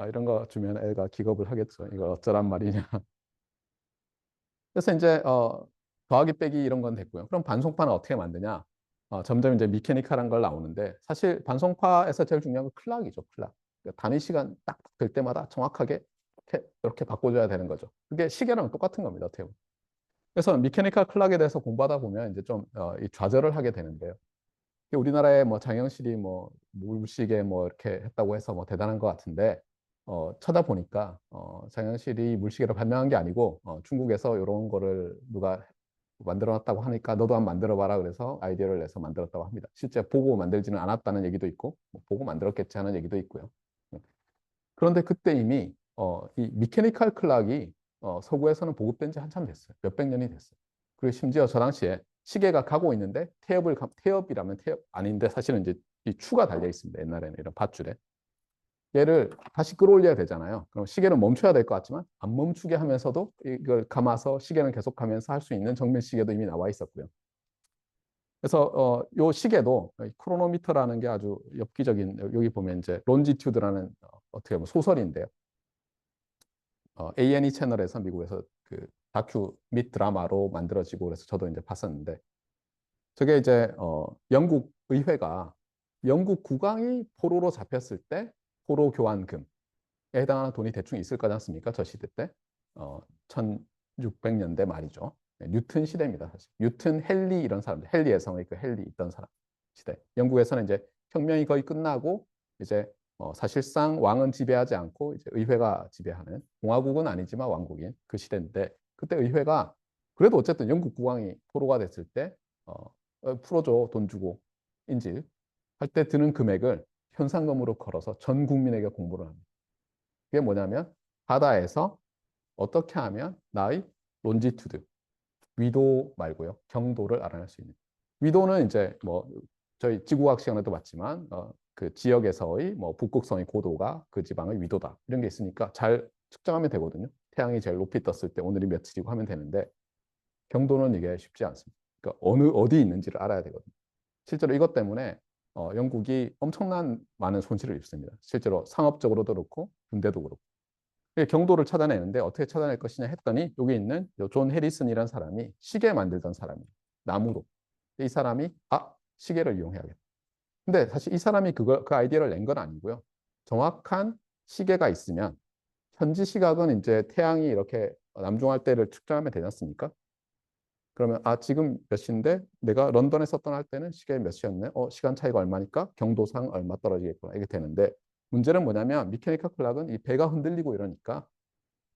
이런 거 주면 애가 기겁을 하겠죠. 이거 어쩌란 말이냐. 그래서 이제 더하기 빼기 이런 건 됐고요. 그럼 반송파는 어떻게 만드냐? 점점 이제 미케니컬한 걸 나오는데 사실 반송파에서 제일 중요한 건 클락이죠. 클락. 그러니까 단위 시간 딱 될 때마다 정확하게 이렇게 바꿔줘야 되는 거죠. 그게 시계랑 똑같은 겁니다. 어떻게 보면. 그래서 미케니컬 클락에 대해서 공부하다 보면 이제 좀 좌절을 하게 되는데요. 우리나라에 뭐 장영실이 뭐 물시계 뭐 이렇게 했다고 해서 뭐 대단한 것 같은데 찾아보니까 장영실이 물시계를 발명한 게 아니고 중국에서 이런 거를 누가 만들어 놨다고 하니까 너도 한번 만들어 봐라 그래서 아이디어를 내서 만들었다고 합니다. 실제 보고 만들지는 않았다는 얘기도 있고 뭐 보고 만들었겠지 하는 얘기도 있고요. 그런데 그때 이미 이 미케니컬 클락이 서구에서는 보급된 지 한참 됐어요. 몇백 년이 됐어요. 그리고 심지어 저 당시에 시계가 가고 있는데 태엽이라면 태엽 아닌데 사실은 이제 이 추가 달려 있습니다. 옛날에는 이런 밧줄에. 얘를 다시 끌어올려야 되잖아요. 그럼 시계는 멈춰야 될 것 같지만 안 멈추게 하면서도 이걸 감아서 시계는 계속하면서 할 수 있는 정밀 시계도 이미 나와 있었고요. 그래서 요 시계도 크로노미터라는 게 아주 엽기적인 여기 보면 이제 론지튜드라는 어떻게 보면 소설인데요. A&E 채널에서 미국에서 그 다큐 및 드라마로 만들어지고 그래서 저도 이제 봤었는데 저게 이제 영국 의회가 영국 국왕이 포로로 잡혔을 때 포로 교환금에 해당하는 돈이 대충 있을 거지 않습니까? 저 시대 때 1600년대 말이죠. 네, 뉴튼 시대입니다. 사실 뉴튼, 헨리 이런 사람들, 헨리 여성의 그 헨리 있던 사람 시대. 영국에서는 이제 혁명이 거의 끝나고 이제 사실상 왕은 지배하지 않고 이제 의회가 지배하는 공화국은 아니지만 왕국인 그 시대인데 그때 의회가 그래도 어쨌든 영국 국왕이 포로가 됐을 때 풀어줘 돈 주고 인질 할 때 드는 금액을 현상금으로 걸어서 전 국민에게 공부를 합니다. 그게 뭐냐면 바다에서 어떻게 하면 나의 론지투드 위도 말고요 경도를 알아낼 수 있는 위도는 이제 뭐 저희 지구과학 시간에도 봤지만 그 지역에서의 뭐 북극성의 고도가 그 지방의 위도다 이런 게 있으니까 잘 측정하면 되거든요. 태양이 제일 높이 떴을 때 오늘이 며칠이고 하면 되는데 경도는 이게 쉽지 않습니다. 그러니까 어디 있는지를 알아야 되거든요. 실제로 이것 때문에 영국이 엄청난 많은 손실을 입습니다. 실제로 상업적으로도 그렇고 군대도 그렇고. 경도를 찾아내는데 어떻게 찾아낼 것이냐 했더니 여기 있는 존 해리슨이라는 사람이 시계 만들던 사람이에요. 나무로. 이 사람이 시계를 이용해야겠다. 근데 사실 이 사람이 그 아이디어를 낸 건 아니고요. 정확한 시계가 있으면 현지 시각은 이제 태양이 이렇게 남중할 때를 측정하면 되지 않습니까? 그러면 지금 몇 시인데 내가 런던에 썼던 할 때는 시계 몇 시였네? 시간 차이가 얼마니까 경도상 얼마 떨어지겠구나. 이게 되는데 문제는 뭐냐면 미케니컬 클락은 이 배가 흔들리고 이러니까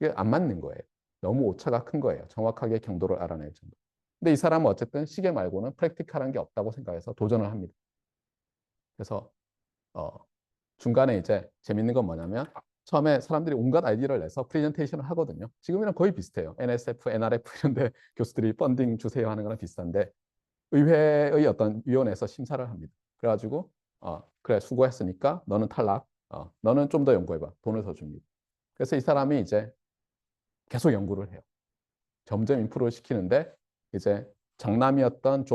이게 안 맞는 거예요. 너무 오차가 큰 거예요. 정확하게 경도를 알아낼 정도. 근데 이 사람은 어쨌든 시계 말고는 프랙티컬한 게 없다고 생각해서 도전을 합니다. 그래서 중간에 이제 재밌는 건 뭐냐면 처음에 사람들이 온갖 아이디어를 내서 프레젠테이션을 하거든요. 지금이랑 거의 비슷해요. NSF, NRF 이런 데 교수들이 펀딩 주세요 하는 거랑 비슷한데 의회의 어떤 위원회에서 심사를 합니다. 그래가지고 그래 수고했으니까 너는 탈락. 너는 좀 더 연구해봐. 돈을 더 줍니다. 그래서 이 사람이 이제 계속 연구를 해요. 점점 인프로를 시키는데 이제 장남이었던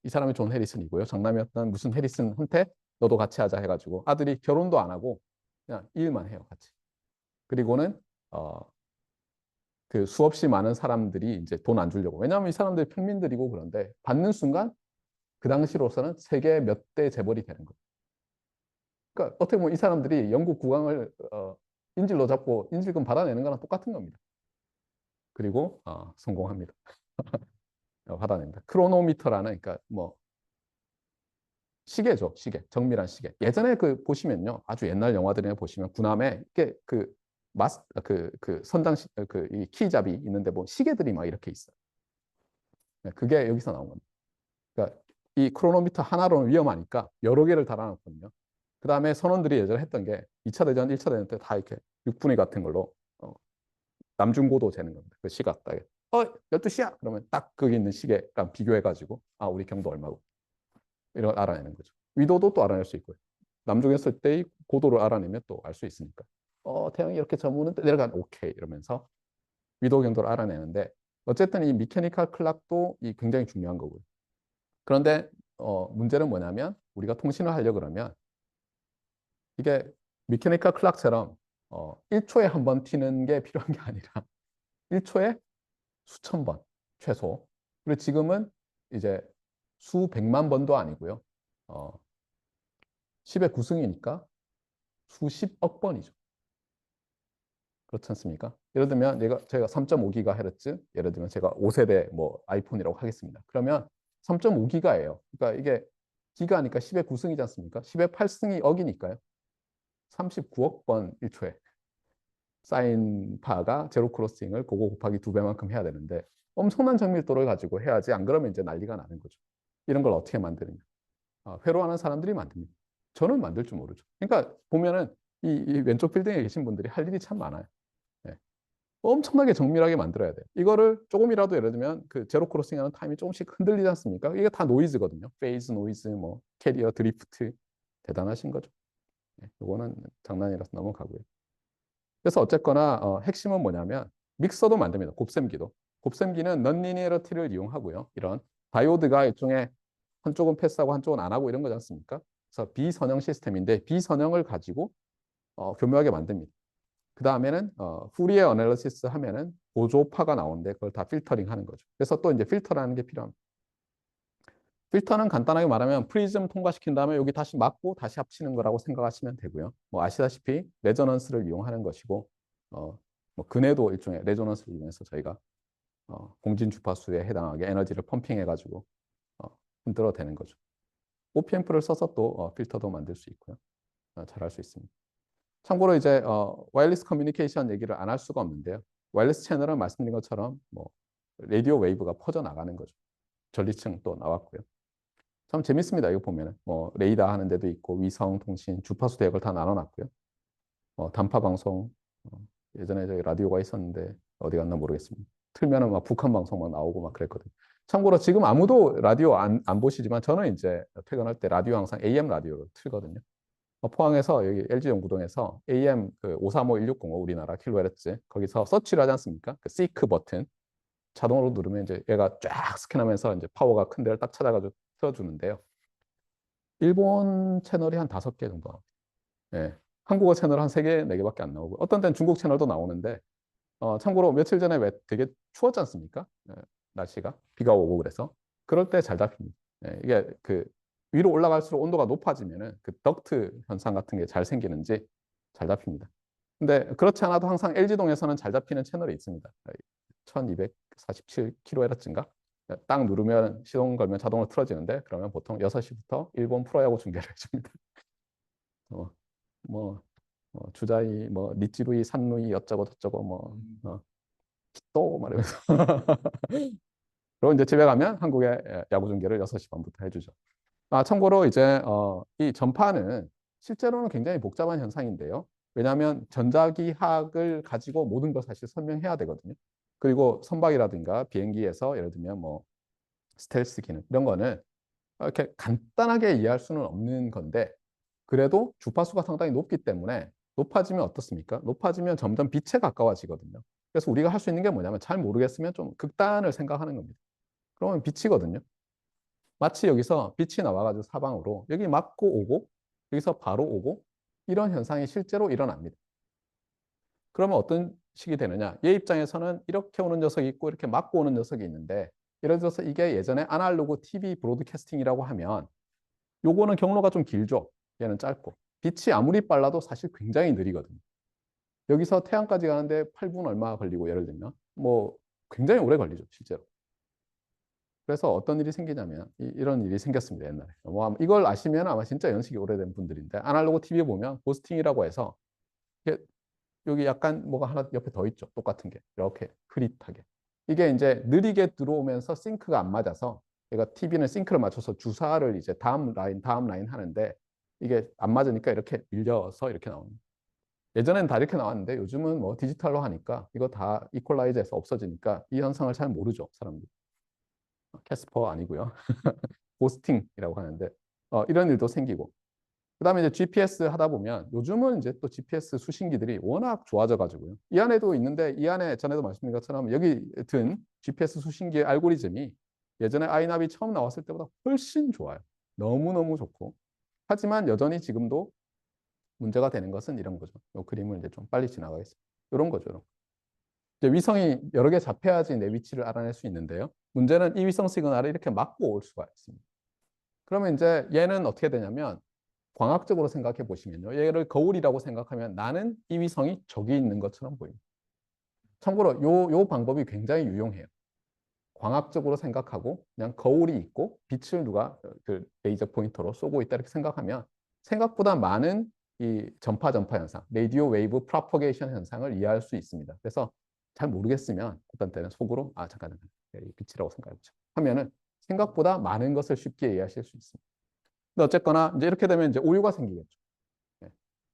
이 사람이 존 해리슨이고요. 장남이었던 무슨 해리슨한테 너도 같이 하자 해가지고 아들이 결혼도 안 하고 그냥 일만 해요, 같이. 그리고는 그 수없이 많은 사람들이 이제 돈 안 주려고. 왜냐하면 이 사람들이 평민들이고 그런데 받는 순간 그 당시로서는 세계 몇 대 재벌이 되는 거예요. 그러니까 어떻게 보면 이 사람들이 영국 국왕을 인질로 잡고 인질금 받아내는 거랑 똑같은 겁니다. 그리고 성공합니다. 받아냅니다. 크로노미터라는 그러니까 뭐 시계죠, 시계. 정밀한 시계. 예전에 그 보시면요, 아주 옛날 영화들이나 보시면 군함에 이게 그 선장 이 키잡이 있는데 뭐 시계들이 막 이렇게 있어요. 네, 그게 여기서 나온 겁니다. 그러니까 이 크로노미터 하나로는 위험하니까 여러 개를 달아놨거든요. 그 다음에 선원들이 예전에 했던 게 2차 대전, 1차 대전 때 다 이렇게 육분위 같은 걸로 남중고도 재는 겁니다. 그 시각 딱 12시야 그러면 딱 거기 있는 시계랑 비교해가지고 아 우리 경도 얼마고 이런 걸 알아내는 거죠. 위도도 또 알아낼 수 있고요. 남중했을 때의 고도를 알아내면 또 알 수 있으니까. 태양이 이렇게 저무는 내려간 오케이 이러면서 위도 경도를 알아내는데 어쨌든 이 미케니컬 클락도 이 굉장히 중요한 거고요. 그런데 문제는 뭐냐면 우리가 통신을 하려 그러면 이게 미케니컬 클락처럼 1초에 한 번 튀는 게 필요한 게 아니라 1초에 수천 번 최소. 그리고 지금은 이제 수백만 번도 아니고요. 10의 9승이니까 수십억 번이죠. 그렇지 않습니까? 예를 들면 제가 3.5GHz, 예를 들면 제가 5세대 뭐 아이폰이라고 하겠습니다. 그러면 3.5기가예요. 그러니까 이게 기가니까 10의 9승이지 않습니까? 10의 8승이 억이니까요. 39억 번 1초에 사인 파가 제로 크로싱을 그거 곱하기 2배만큼 해야 되는데 엄청난 정밀도를 가지고 해야지 안 그러면 이제 난리가 나는 거죠. 이런 걸 어떻게 만드느냐. 회로하는 사람들이 만듭니다. 저는 만들 줄 모르죠. 그러니까 보면은 이 왼쪽 빌딩에 계신 분들이 할 일이 참 많아요. 네. 엄청나게 정밀하게 만들어야 돼요. 이거를 조금이라도 예를 들면 그 제로 크로싱 하는 타임이 조금씩 흔들리지 않습니까? 이게 다 노이즈거든요. 페이즈 노이즈, 뭐 캐리어 드리프트 대단하신 거죠. 네. 이거는 장난이라서 넘어가고요. 그래서 어쨌거나 핵심은 뭐냐면 믹서도 만듭니다. 곱셈기도. 곱셈기는 넌리니어리티를 이용하고요. 이런 다이오드가 일종의 한쪽은 패스하고 한쪽은 안 하고 이런 거지 않습니까? 그래서 비선형 시스템인데 비선형을 가지고 교묘하게 만듭니다. 그 다음에는 후리에 어널리시스 하면은 보조파가 나오는데 그걸 다 필터링 하는 거죠. 그래서 또 이제 필터라는 게 필요합니다. 필터는 간단하게 말하면 프리즘 통과시킨 다음에 여기 다시 막고 다시 합치는 거라고 생각하시면 되고요. 뭐 아시다시피 레저넌스를 이용하는 것이고 뭐 근해도 일종의 레저넌스를 이용해서 저희가 공진 주파수에 해당하게 에너지를 펌핑해가지고 흔들어대는 거죠. OPM프를 써서 또 필터도 만들 수 있고요. 잘 할 수 있습니다. 참고로 이제 와이어리스 커뮤니케이션 얘기를 안 할 수가 없는데요. 와이어리스 채널은 말씀드린 것처럼 뭐 라디오 웨이브가 퍼져 나가는 거죠. 전리층 또 나왔고요. 참 재밌습니다. 이거 보면은 뭐 레이더 하는 데도 있고 위성 통신 주파수 대역을 다 나눠놨고요. 단파 방송 예전에 저기 라디오가 있었는데 어디 갔나 모르겠습니다. 틀면은 막 북한 방송만 나오고 막 그랬거든요. 참고로 지금 아무도 라디오 안 보시지만 저는 이제 퇴근할 때 라디오 항상 AM 라디오를 틀거든요. 포항에서 여기 LG 연구동에서 AM 그 535-1605 우리나라 킬로헤르츠 거기서 서치를 하지 않습니까? 그 시크 버튼 자동으로 누르면 이제 얘가 쫙 스캔하면서 이제 파워가 큰 데를 딱 찾아가지고 틀어주는데요. 일본 채널이 한 5개 정도 나옵니다. 예. 한국어 채널 한 3개, 4개밖에 안 나오고 어떤 때는 중국 채널도 나오는데 참고로 며칠 전에 왜 되게 추웠지 않습니까? 날씨가 비가 오고 그래서 그럴 때 잘 잡힙니다. 이게 그 위로 올라갈수록 온도가 높아지면은 그 덕트 현상 같은 게 잘 생기는지 잘 잡힙니다. 근데 그렇지 않아도 항상 LG동에서는 잘 잡히는 채널이 있습니다. 1247kHz인가? 딱 누르면 시동 걸면 자동으로 틀어지는데 그러면 보통 6시부터 일본 프로야구 중계를 해줍니다. 뭐 주자이 뭐 니찌루이 산루이 어쩌고 저쩌고 뭐 또 말하면서 그리고 이제 집에 가면 한국의 야구 중계를 6시 반부터 해주죠. 참고로 이제 이 전파는 실제로는 굉장히 복잡한 현상인데요. 왜냐하면 전자기학을 가지고 모든 걸 사실 설명해야 되거든요. 그리고 선박이라든가 비행기에서 예를 들면 뭐 스텔스 기능 이런 거는 이렇게 간단하게 이해할 수는 없는 건데 그래도 주파수가 상당히 높기 때문에 높아지면 어떻습니까? 높아지면 점점 빛에 가까워지거든요. 그래서 우리가 할 수 있는 게 뭐냐면 잘 모르겠으면 좀 극단을 생각하는 겁니다. 그러면 빛이거든요. 마치 여기서 빛이 나와가지고 사방으로 여기 맞고 오고 여기서 바로 오고 이런 현상이 실제로 일어납니다. 그러면 어떤 식이 되느냐? 얘 입장에서는 이렇게 오는 녀석이 있고 이렇게 맞고 오는 녀석이 있는데 예를 들어서 이게 예전에 아날로그 TV 브로드캐스팅이라고 하면 요거는 경로가 좀 길죠. 얘는 짧고. 빛이 아무리 빨라도 사실 굉장히 느리거든요. 여기서 태양까지 가는데 8분 얼마 걸리고 예를 들면 뭐 굉장히 오래 걸리죠, 실제로. 그래서 어떤 일이 생기냐면 이런 일이 생겼습니다, 옛날에. 뭐 이걸 아시면 아마 진짜 연식이 오래된 분들인데 아날로그 TV 보면 고스팅이라고 해서 여기 약간 뭐가 하나 옆에 더 있죠. 똑같은 게. 이렇게 흐릿하게. 이게 이제 느리게 들어오면서 싱크가 안 맞아서 얘가 TV는 싱크를 맞춰서 주사를 이제 다음 라인 하는데 이게 안 맞으니까 이렇게 밀려서 이렇게 나옵니다. 예전엔 다 이렇게 나왔는데 요즘은 뭐 디지털로 하니까 이거 다 이퀄라이즈해서 없어지니까 이 현상을 잘 모르죠, 사람들이. 캐스퍼 아니고요. 고스팅이라고 하는데 이런 일도 생기고. 그다음에 이제 GPS 하다 보면 요즘은 이제 또 GPS 수신기들이 워낙 좋아져 가지고요. 이 안에도 있는데 이 안에 전에도 말씀드린 것처럼 여기 든 GPS 수신기의 알고리즘이 예전에 아이나비 처음 나왔을 때보다 훨씬 좋아요. 너무너무 좋고. 하지만 여전히 지금도 문제가 되는 것은 이런 거죠. 이 그림을 이제 좀 빨리 지나가겠습니다. 이런 거죠. 이런 거. 이제 위성이 여러 개 잡혀야지 내 위치를 알아낼 수 있는데요. 문제는 이 위성 시그널을 이렇게 막고 올 수가 있습니다. 그러면 이제 얘는 어떻게 되냐면 광학적으로 생각해 보시면요. 얘를 거울이라고 생각하면 나는 이 위성이 저기 있는 것처럼 보입니다. 참고로 요 방법이 굉장히 유용해요. 광학적으로 생각하고 그냥 거울이 있고 빛을 누가 그 레이저 포인터로 쏘고 있다 이렇게 생각하면 생각보다 많은 이 전파 현상, 라디오 웨이브 프로퍼게이션 현상을 이해할 수 있습니다. 그래서 잘 모르겠으면 어떤 때는 속으로 잠깐 빛이라고 생각해보죠. 하면은 생각보다 많은 것을 쉽게 이해하실 수 있습니다. 근데 어쨌거나 이제 이렇게 되면 이제 오류가 생기겠죠. 네.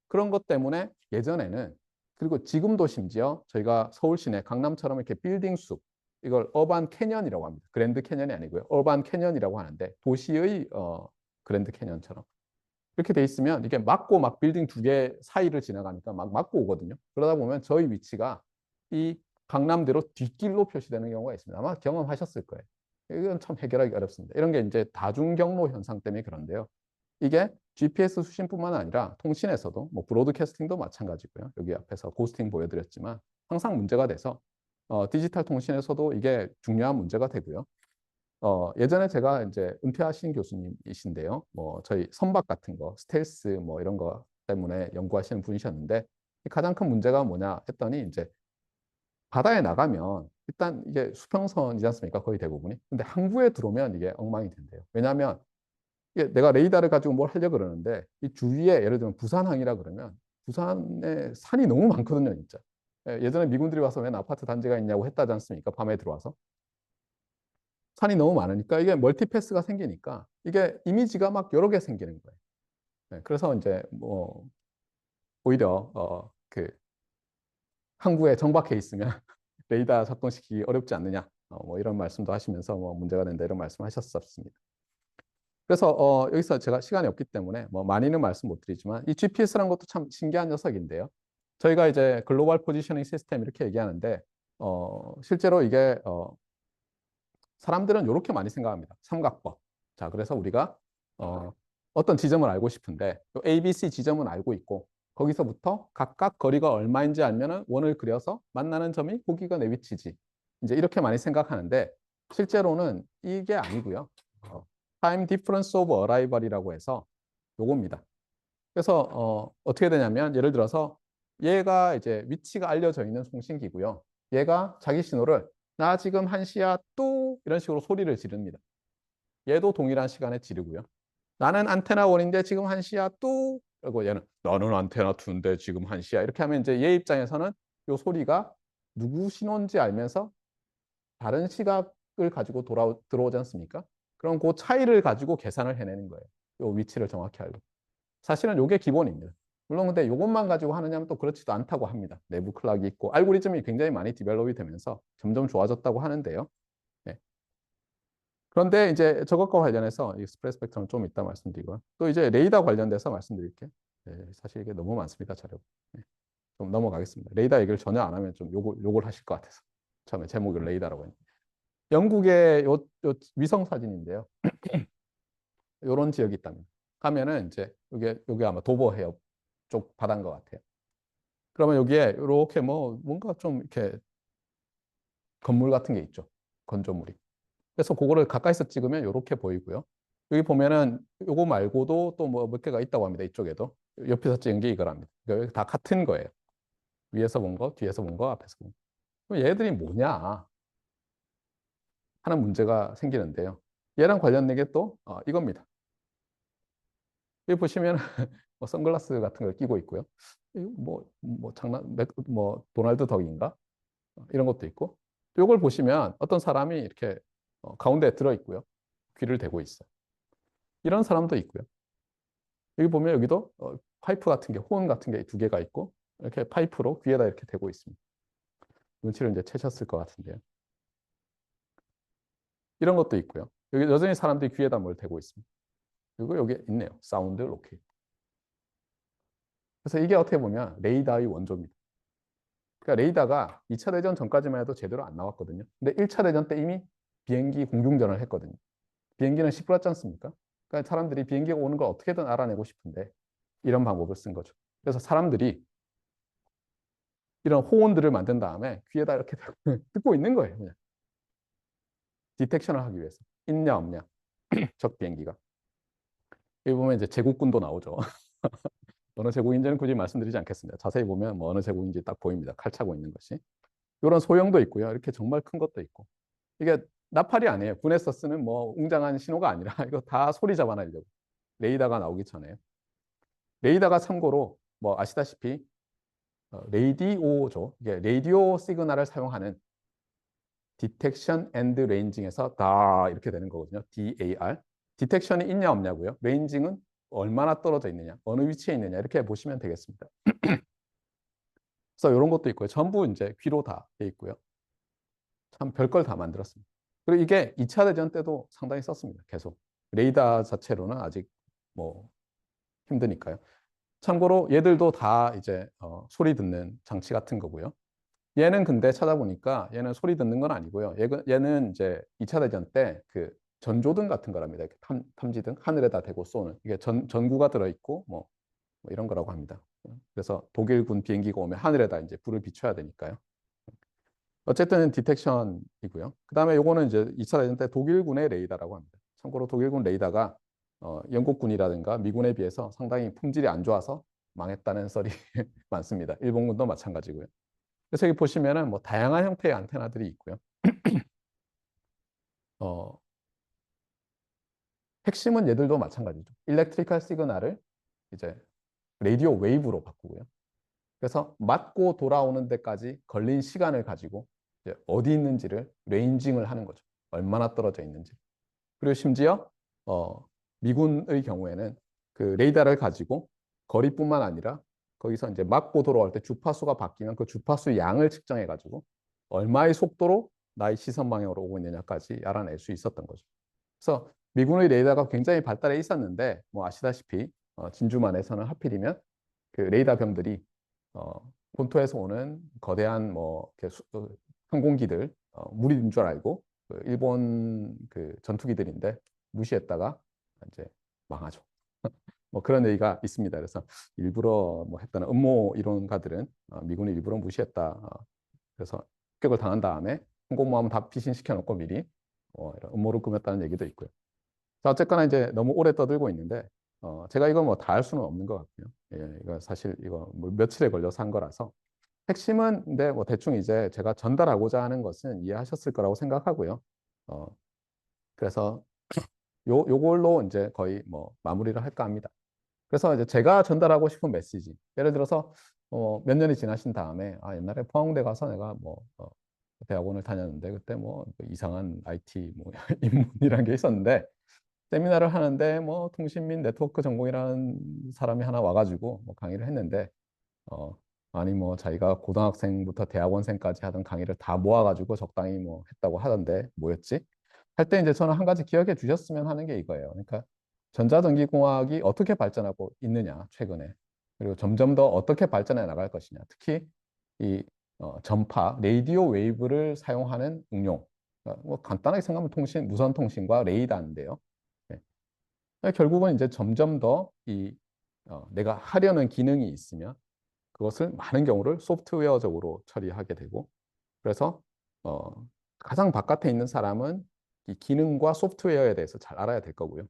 그런 것 때문에 예전에는 그리고 지금도 심지어 저희가 서울 시내 강남처럼 이렇게 빌딩 숲 이걸 어반 캐년이라고 합니다. 그랜드 캐년이 아니고요. 어반 캐년이라고 하는데 도시의 그랜드 캐년처럼 이렇게 돼 있으면 이게 막고 막 빌딩 두 개 사이를 지나가니까 막 막고 오거든요. 그러다 보면 저희 위치가 이 강남대로 뒷길로 표시되는 경우가 있습니다. 아마 경험하셨을 거예요. 이건 참 해결하기 어렵습니다. 이런 게 이제 다중경로 현상 때문에 그런데요. 이게 GPS 수신뿐만 아니라 통신에서도 뭐 브로드캐스팅도 마찬가지고요. 여기 앞에서 고스팅 보여드렸지만 항상 문제가 돼서 디지털 통신에서도 이게 중요한 문제가 되고요. 예전에 제가 이제 은퇴하신 교수님이신데요. 뭐 저희 선박 같은 거, 스텔스 뭐 이런 거 때문에 연구하시는 분이셨는데 가장 큰 문제가 뭐냐 했더니 이제 바다에 나가면 일단 이게 수평선이지 않습니까? 거의 대부분이. 근데 항구에 들어오면 이게 엉망이 된대요. 왜냐하면 이게 내가 레이더를 가지고 뭘 하려고 그러는데 이 주위에 예를 들면 부산항이라 그러면 부산에 산이 너무 많거든요, 진짜. 예전에 미군들이 와서 웬 아파트 단지가 있냐고 했다지 않습니까? 밤에 들어와서. 산이 너무 많으니까 이게 멀티패스가 생기니까 이게 이미지가 막 여러 개 생기는 거예요. 그래서 이제 뭐 오히려 그 항구에 정박해 있으면 레이더 작동시키기 어렵지 않느냐 뭐 이런 말씀도 하시면서 뭐 문제가 된다 이런 말씀하셨었습니다. 그래서 여기서 제가 시간이 없기 때문에 뭐 많이는 말씀 못 드리지만 이 GPS라는 것도 참 신기한 녀석인데요. 저희가 이제 글로벌 포지셔닝 시스템 이렇게 얘기하는데 실제로 이게 사람들은 이렇게 많이 생각합니다. 삼각법. 자, 그래서 우리가 어떤 지점을 알고 싶은데 ABC 지점은 알고 있고 거기서부터 각각 거리가 얼마인지 알면은 원을 그려서 만나는 점이 거기가 내 위치지. 이제 이렇게 많이 생각하는데 실제로는 이게 아니고요. Time Difference of Arrival이라고 해서 요겁니다. 그래서 어떻게 되냐면 예를 들어서 얘가 이제 위치가 알려져 있는 송신기고요. 얘가 자기 신호를 나 지금 1시야 또 이런 식으로 소리를 지릅니다. 얘도 동일한 시간에 지르고요. 나는 안테나 1인데 지금 1시야 또 그리고 얘는 나는 안테나 2인데 지금 1시야 이렇게 하면 이제 얘 입장에서는 이 소리가 누구 신호인지 알면서 다른 시각을 가지고 들어오지 않습니까? 그럼 그 차이를 가지고 계산을 해내는 거예요. 이 위치를 정확히 알고. 사실은 이게 기본입니다. 물론 근데 이것만 가지고 하느냐면 또 그렇지도 않다고 합니다. 내부 클락이 있고 알고리즘이 굉장히 많이 디벨롭이 되면서 점점 좋아졌다고 하는데요. 네. 그런데 이제 저것과 관련해서 익스프레스 스펙트럼 좀 이따 말씀드리고요. 또 이제 레이더 관련돼서 말씀드릴게요. 네, 사실 이게 너무 많습니다, 자료. 네. 좀 넘어가겠습니다. 레이더 얘기를 전혀 안 하면 좀 욕을 하실 것 같아서. 처음에 제목을 레이더라고 했는데. 영국의 위성 사진인데요. 이런 지역이 있답니다. 가면은 이제 여기 아마 도버 해협 쪽 바다인 것 같아요. 그러면 여기에 이렇게 뭐 뭔가 좀 이렇게 건물 같은 게 있죠. 건조물이. 그래서 그거를 가까이서 찍으면 이렇게 보이고요. 여기 보면은 요거 말고도 또 뭐 몇 개가 있다고 합니다. 이쪽에도. 옆에서 찍은 게 이거랍니다. 그러니까 다 같은 거예요. 위에서 본 거, 뒤에서 본 거, 앞에서 본 거. 그럼 얘들이 뭐냐 하는 문제가 생기는데요. 얘랑 관련된 게 또 이겁니다. 여기 보시면 뭐 선글라스 같은 걸 끼고 있고요. 뭐 뭐 도널드 덕인가? 이런 것도 있고. 이걸 보시면 어떤 사람이 이렇게 가운데에 들어 있고요. 귀를 대고 있어요. 이런 사람도 있고요. 여기 보면 여기도 파이프 같은 게, 호은 같은 게 두 개가 있고, 이렇게 파이프로 귀에다 이렇게 대고 있습니다. 눈치를 이제 채셨을 것 같은데요. 이런 것도 있고요. 여기 여전히 사람들이 귀에다 뭘 대고 있습니다. 그리고 여기 있네요. 사운드 로케이터. 그래서 이게 어떻게 보면 레이더의 원조입니다. 그러니까 레이더가 2차 대전 전까지만 해도 제대로 안 나왔거든요. 근데 1차 대전 때 이미 비행기 공중전을 했거든요. 비행기는 시끄럽지 않습니까? 그러니까 사람들이 비행기가 오는 걸 어떻게든 알아내고 싶은데 이런 방법을 쓴 거죠. 그래서 사람들이 이런 호언들을 만든 다음에 귀에다 이렇게 듣고 있는 거예요. 그냥 디텍션을 하기 위해서. 있냐 없냐. 적 비행기가. 여기 보면 이제 제국군도 나오죠. 어느 제국인지는 굳이 말씀드리지 않겠습니다. 자세히 보면 뭐 어느 제국인지 딱 보입니다. 칼 차고 있는 것이. 이런 소형도 있고요. 이렇게 정말 큰 것도 있고. 이게 나팔이 아니에요. 군에서 쓰는 뭐 웅장한 신호가 아니라 이거 다 소리 잡아내려고. 레이더가 나오기 전에. 레이더가 참고로 뭐 아시다시피 레이디오죠. 이게 레디오 시그널을 사용하는 디텍션 앤드 레인징에서 다 이렇게 되는 거거든요. DAR. 디텍션이 있냐 없냐고요. 레인징은 얼마나 떨어져 있느냐, 어느 위치에 있느냐 이렇게 보시면 되겠습니다. 그래서 이런 것도 있고요. 전부 이제 귀로 다 돼 있고요. 참 별걸 다 만들었습니다. 그리고 이게 2차 대전 때도 상당히 썼습니다. 계속. 레이더 자체로는 아직 뭐 힘드니까요. 참고로 얘들도 다 이제 소리 듣는 장치 같은 거고요. 얘는 근데 찾아보니까 얘는 소리 듣는 건 아니고요. 얘는 이제 2차 대전 때 그 전조등 같은 거랍니다. 탐지등 하늘에다 대고 쏘는 이게 전구가 들어있고 뭐 이런 거라고 합니다. 그래서 독일군 비행기가 오면 하늘에다 이제 불을 비춰야 되니까요. 어쨌든 디텍션이고요. 그 다음에 요거는 이제 2차 대전 때 독일군의 레이더라고 합니다. 참고로 독일군 레이더가 영국군이라든가 미군에 비해서 상당히 품질이 안 좋아서 망했다는 썰이 많습니다. 일본군도 마찬가지고요. 그래서 여기 보시면은 뭐 다양한 형태의 안테나들이 있고요. 어, 핵심은 얘들도 마찬가지죠. 일렉트리컬 시그널을 이제 라디오 웨이브로 바꾸고요. 그래서 맞고 돌아오는 데까지 걸린 시간을 가지고 이제 어디 있는지를 레인징을 하는 거죠. 얼마나 떨어져 있는지. 그리고 심지어 미군의 경우에는 그 레이더를 가지고 거리뿐만 아니라 거기서 이제 맞고 돌아올 때 주파수가 바뀌면 그 주파수 양을 측정해 가지고 얼마의 속도로 나의 시선 방향으로 오고 있느냐까지 알아낼 수 있었던 거죠. 그래서 미군의 레이더가 굉장히 발달해 있었는데 뭐 아시다시피 진주만에서는 하필이면 그 레이더 병들이 본토에서 오는 거대한 뭐 항공기들 무리인 줄 알고 그 일본 그 전투기들인데 무시했다가 이제 망하죠. 뭐 그런 얘기가 있습니다. 그래서 일부러 뭐 했다는 음모 이론가들은 미군이 일부러 무시했다. 그래서 습격을 당한 다음에 항공모함 다 피신시켜 놓고 미리 이런 음모를 꾸몄다는 얘기도 있고요. 자, 어쨌거나 이제 너무 오래 떠들고 있는데 제가 이거 뭐 다 할 수는 없는 것 같고요. 예, 이거 사실 이거 뭐 며칠에 걸려서 한 거라서 핵심은 근데 뭐 대충 이제 제가 전달하고자 하는 것은 이해하셨을 거라고 생각하고요. 어, 그래서 요걸로 이제 거의 뭐 마무리를 할까 합니다. 그래서 이제 제가 전달하고 싶은 메시지. 예를 들어서 몇 년이 지나신 다음에 옛날에 포항대 가서 내가 뭐 대학원을 다녔는데 그때 뭐 이상한 IT 뭐 입문이라는 게 있었는데 세미나를 하는데 뭐 통신 및 네트워크 전공이라는 사람이 하나 와가지고 뭐 강의를 했는데 어, 아니 뭐 자기가 고등학생부터 대학원생까지 하던 강의를 다 모아가지고 적당히 뭐 했다고 하던데 뭐였지? 할 때 이제 저는 한 가지 기억해 주셨으면 하는 게 이거예요. 그러니까 전자전기공학이 어떻게 발전하고 있느냐 최근에 그리고 점점 더 어떻게 발전해 나갈 것이냐 특히 이 전파 레이디오 웨이브를 사용하는 응용 뭐 간단하게 생각하면 무선 통신과 레이더인데요. 네. 결국은 이제 점점 더 내가 하려는 기능이 있으면 그것을 많은 경우를 소프트웨어적으로 처리하게 되고 그래서 가장 바깥에 있는 사람은 이 기능과 소프트웨어에 대해서 잘 알아야 될 거고요.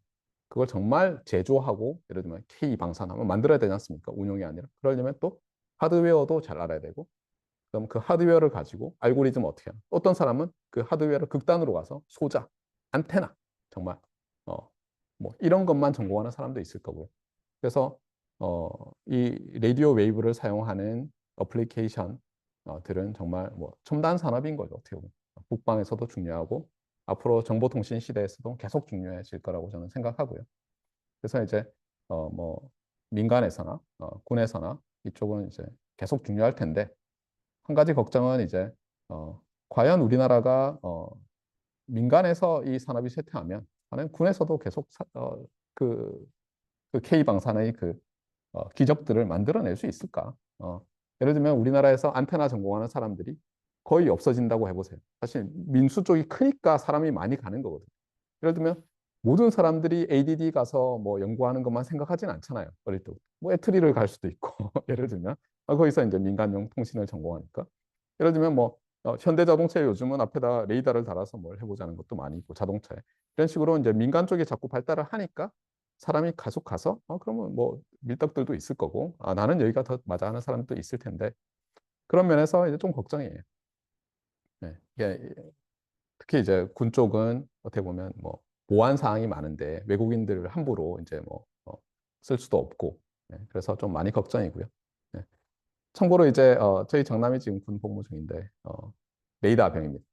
그걸 정말 제조하고 예를 들면 K방산하면 만들어야 되지 않습니까? 운용이 아니라. 그러려면 또 하드웨어도 잘 알아야 되고 그럼 그 하드웨어를 가지고 알고리즘 어떻게 하나. 어떤 사람은 그 하드웨어를 극단으로 가서 소자, 안테나 정말 뭐 이런 것만 전공하는 사람도 있을 거고요. 그래서 이 라디오 웨이브를 사용하는 어플리케이션들은 정말 뭐 첨단 산업인 거죠. 어떻게 보면. 국방에서도 중요하고 앞으로 정보통신 시대에서도 계속 중요해질 거라고 저는 생각하고요. 그래서 이제 뭐 민간에서나 군에서나 이쪽은 이제 계속 중요할 텐데 한 가지 걱정은 이제 과연 우리나라가 민간에서 이 산업이 쇠퇴하면 과연 군에서도 계속 그, 그 K방산의 기적들을 만들어낼 수 있을까? 예를 들면 우리나라에서 안테나 전공하는 사람들이 거의 없어진다고 해보세요. 사실 민수 쪽이 크니까 사람이 많이 가는 거거든요. 예를 들면 모든 사람들이 ADD 가서 뭐 연구하는 것만 생각하진 않잖아요. 어릴 때. 뭐 애트리를 갈 수도 있고 예를 들면 거기서 이제 민간용 통신을 전공하니까 예를 들면 뭐 현대자동차에 요즘은 앞에다 레이더를 달아서 뭘 해보자는 것도 많이 있고 자동차에 이런 식으로 이제 민간 쪽이 자꾸 발달을 하니까 사람이 계속 가서 그러면 뭐 밀떡들도 있을 거고 나는 여기가 더 맞아 하는 사람도 있을 텐데 그런 면에서 이제 좀 걱정이에요. 네. 이게 특히 이제 군 쪽은 어떻게 보면 뭐 보안 사항이 많은데 외국인들을 함부로 이제 뭐 쓸 수도 없고 그래서 좀 많이 걱정이고요. 네. 참고로 이제 저희 장남이 지금 군 복무 중인데 레이더 병입니다.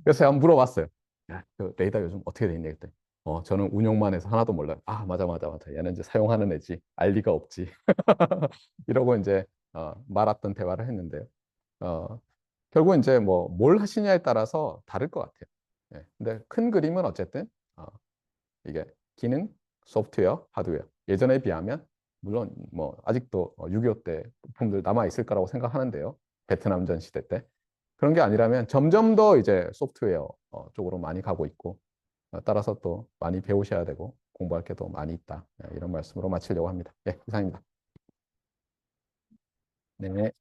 그래서 제가 한번 물어봤어요. 야, 그 레이더 요즘 어떻게 돼 있냐 그랬더니 저는 운용만 해서 하나도 몰라요. 아, 맞아, 맞아, 맞아. 얘는 이제 사용하는 애지. 알 리가 없지. 이러고 이제 말았던 대화를 했는데요. 어, 결국 이제 뭐 뭘 하시냐에 따라서 다를 것 같아요. 예. 근데 큰 그림은 어쨌든 어, 이게 기능, 소프트웨어, 하드웨어 예전에 비하면 물론 뭐 아직도 6.25 때 부품들 남아 있을 거라고 생각하는데요. 베트남전 시대 때 그런 게 아니라면 점점 더 이제 소프트웨어 쪽으로 많이 가고 있고 따라서 또 많이 배우셔야 되고 공부할 게 더 많이 있다. 이런 말씀으로 마치려고 합니다. 예, 이상입니다. 네.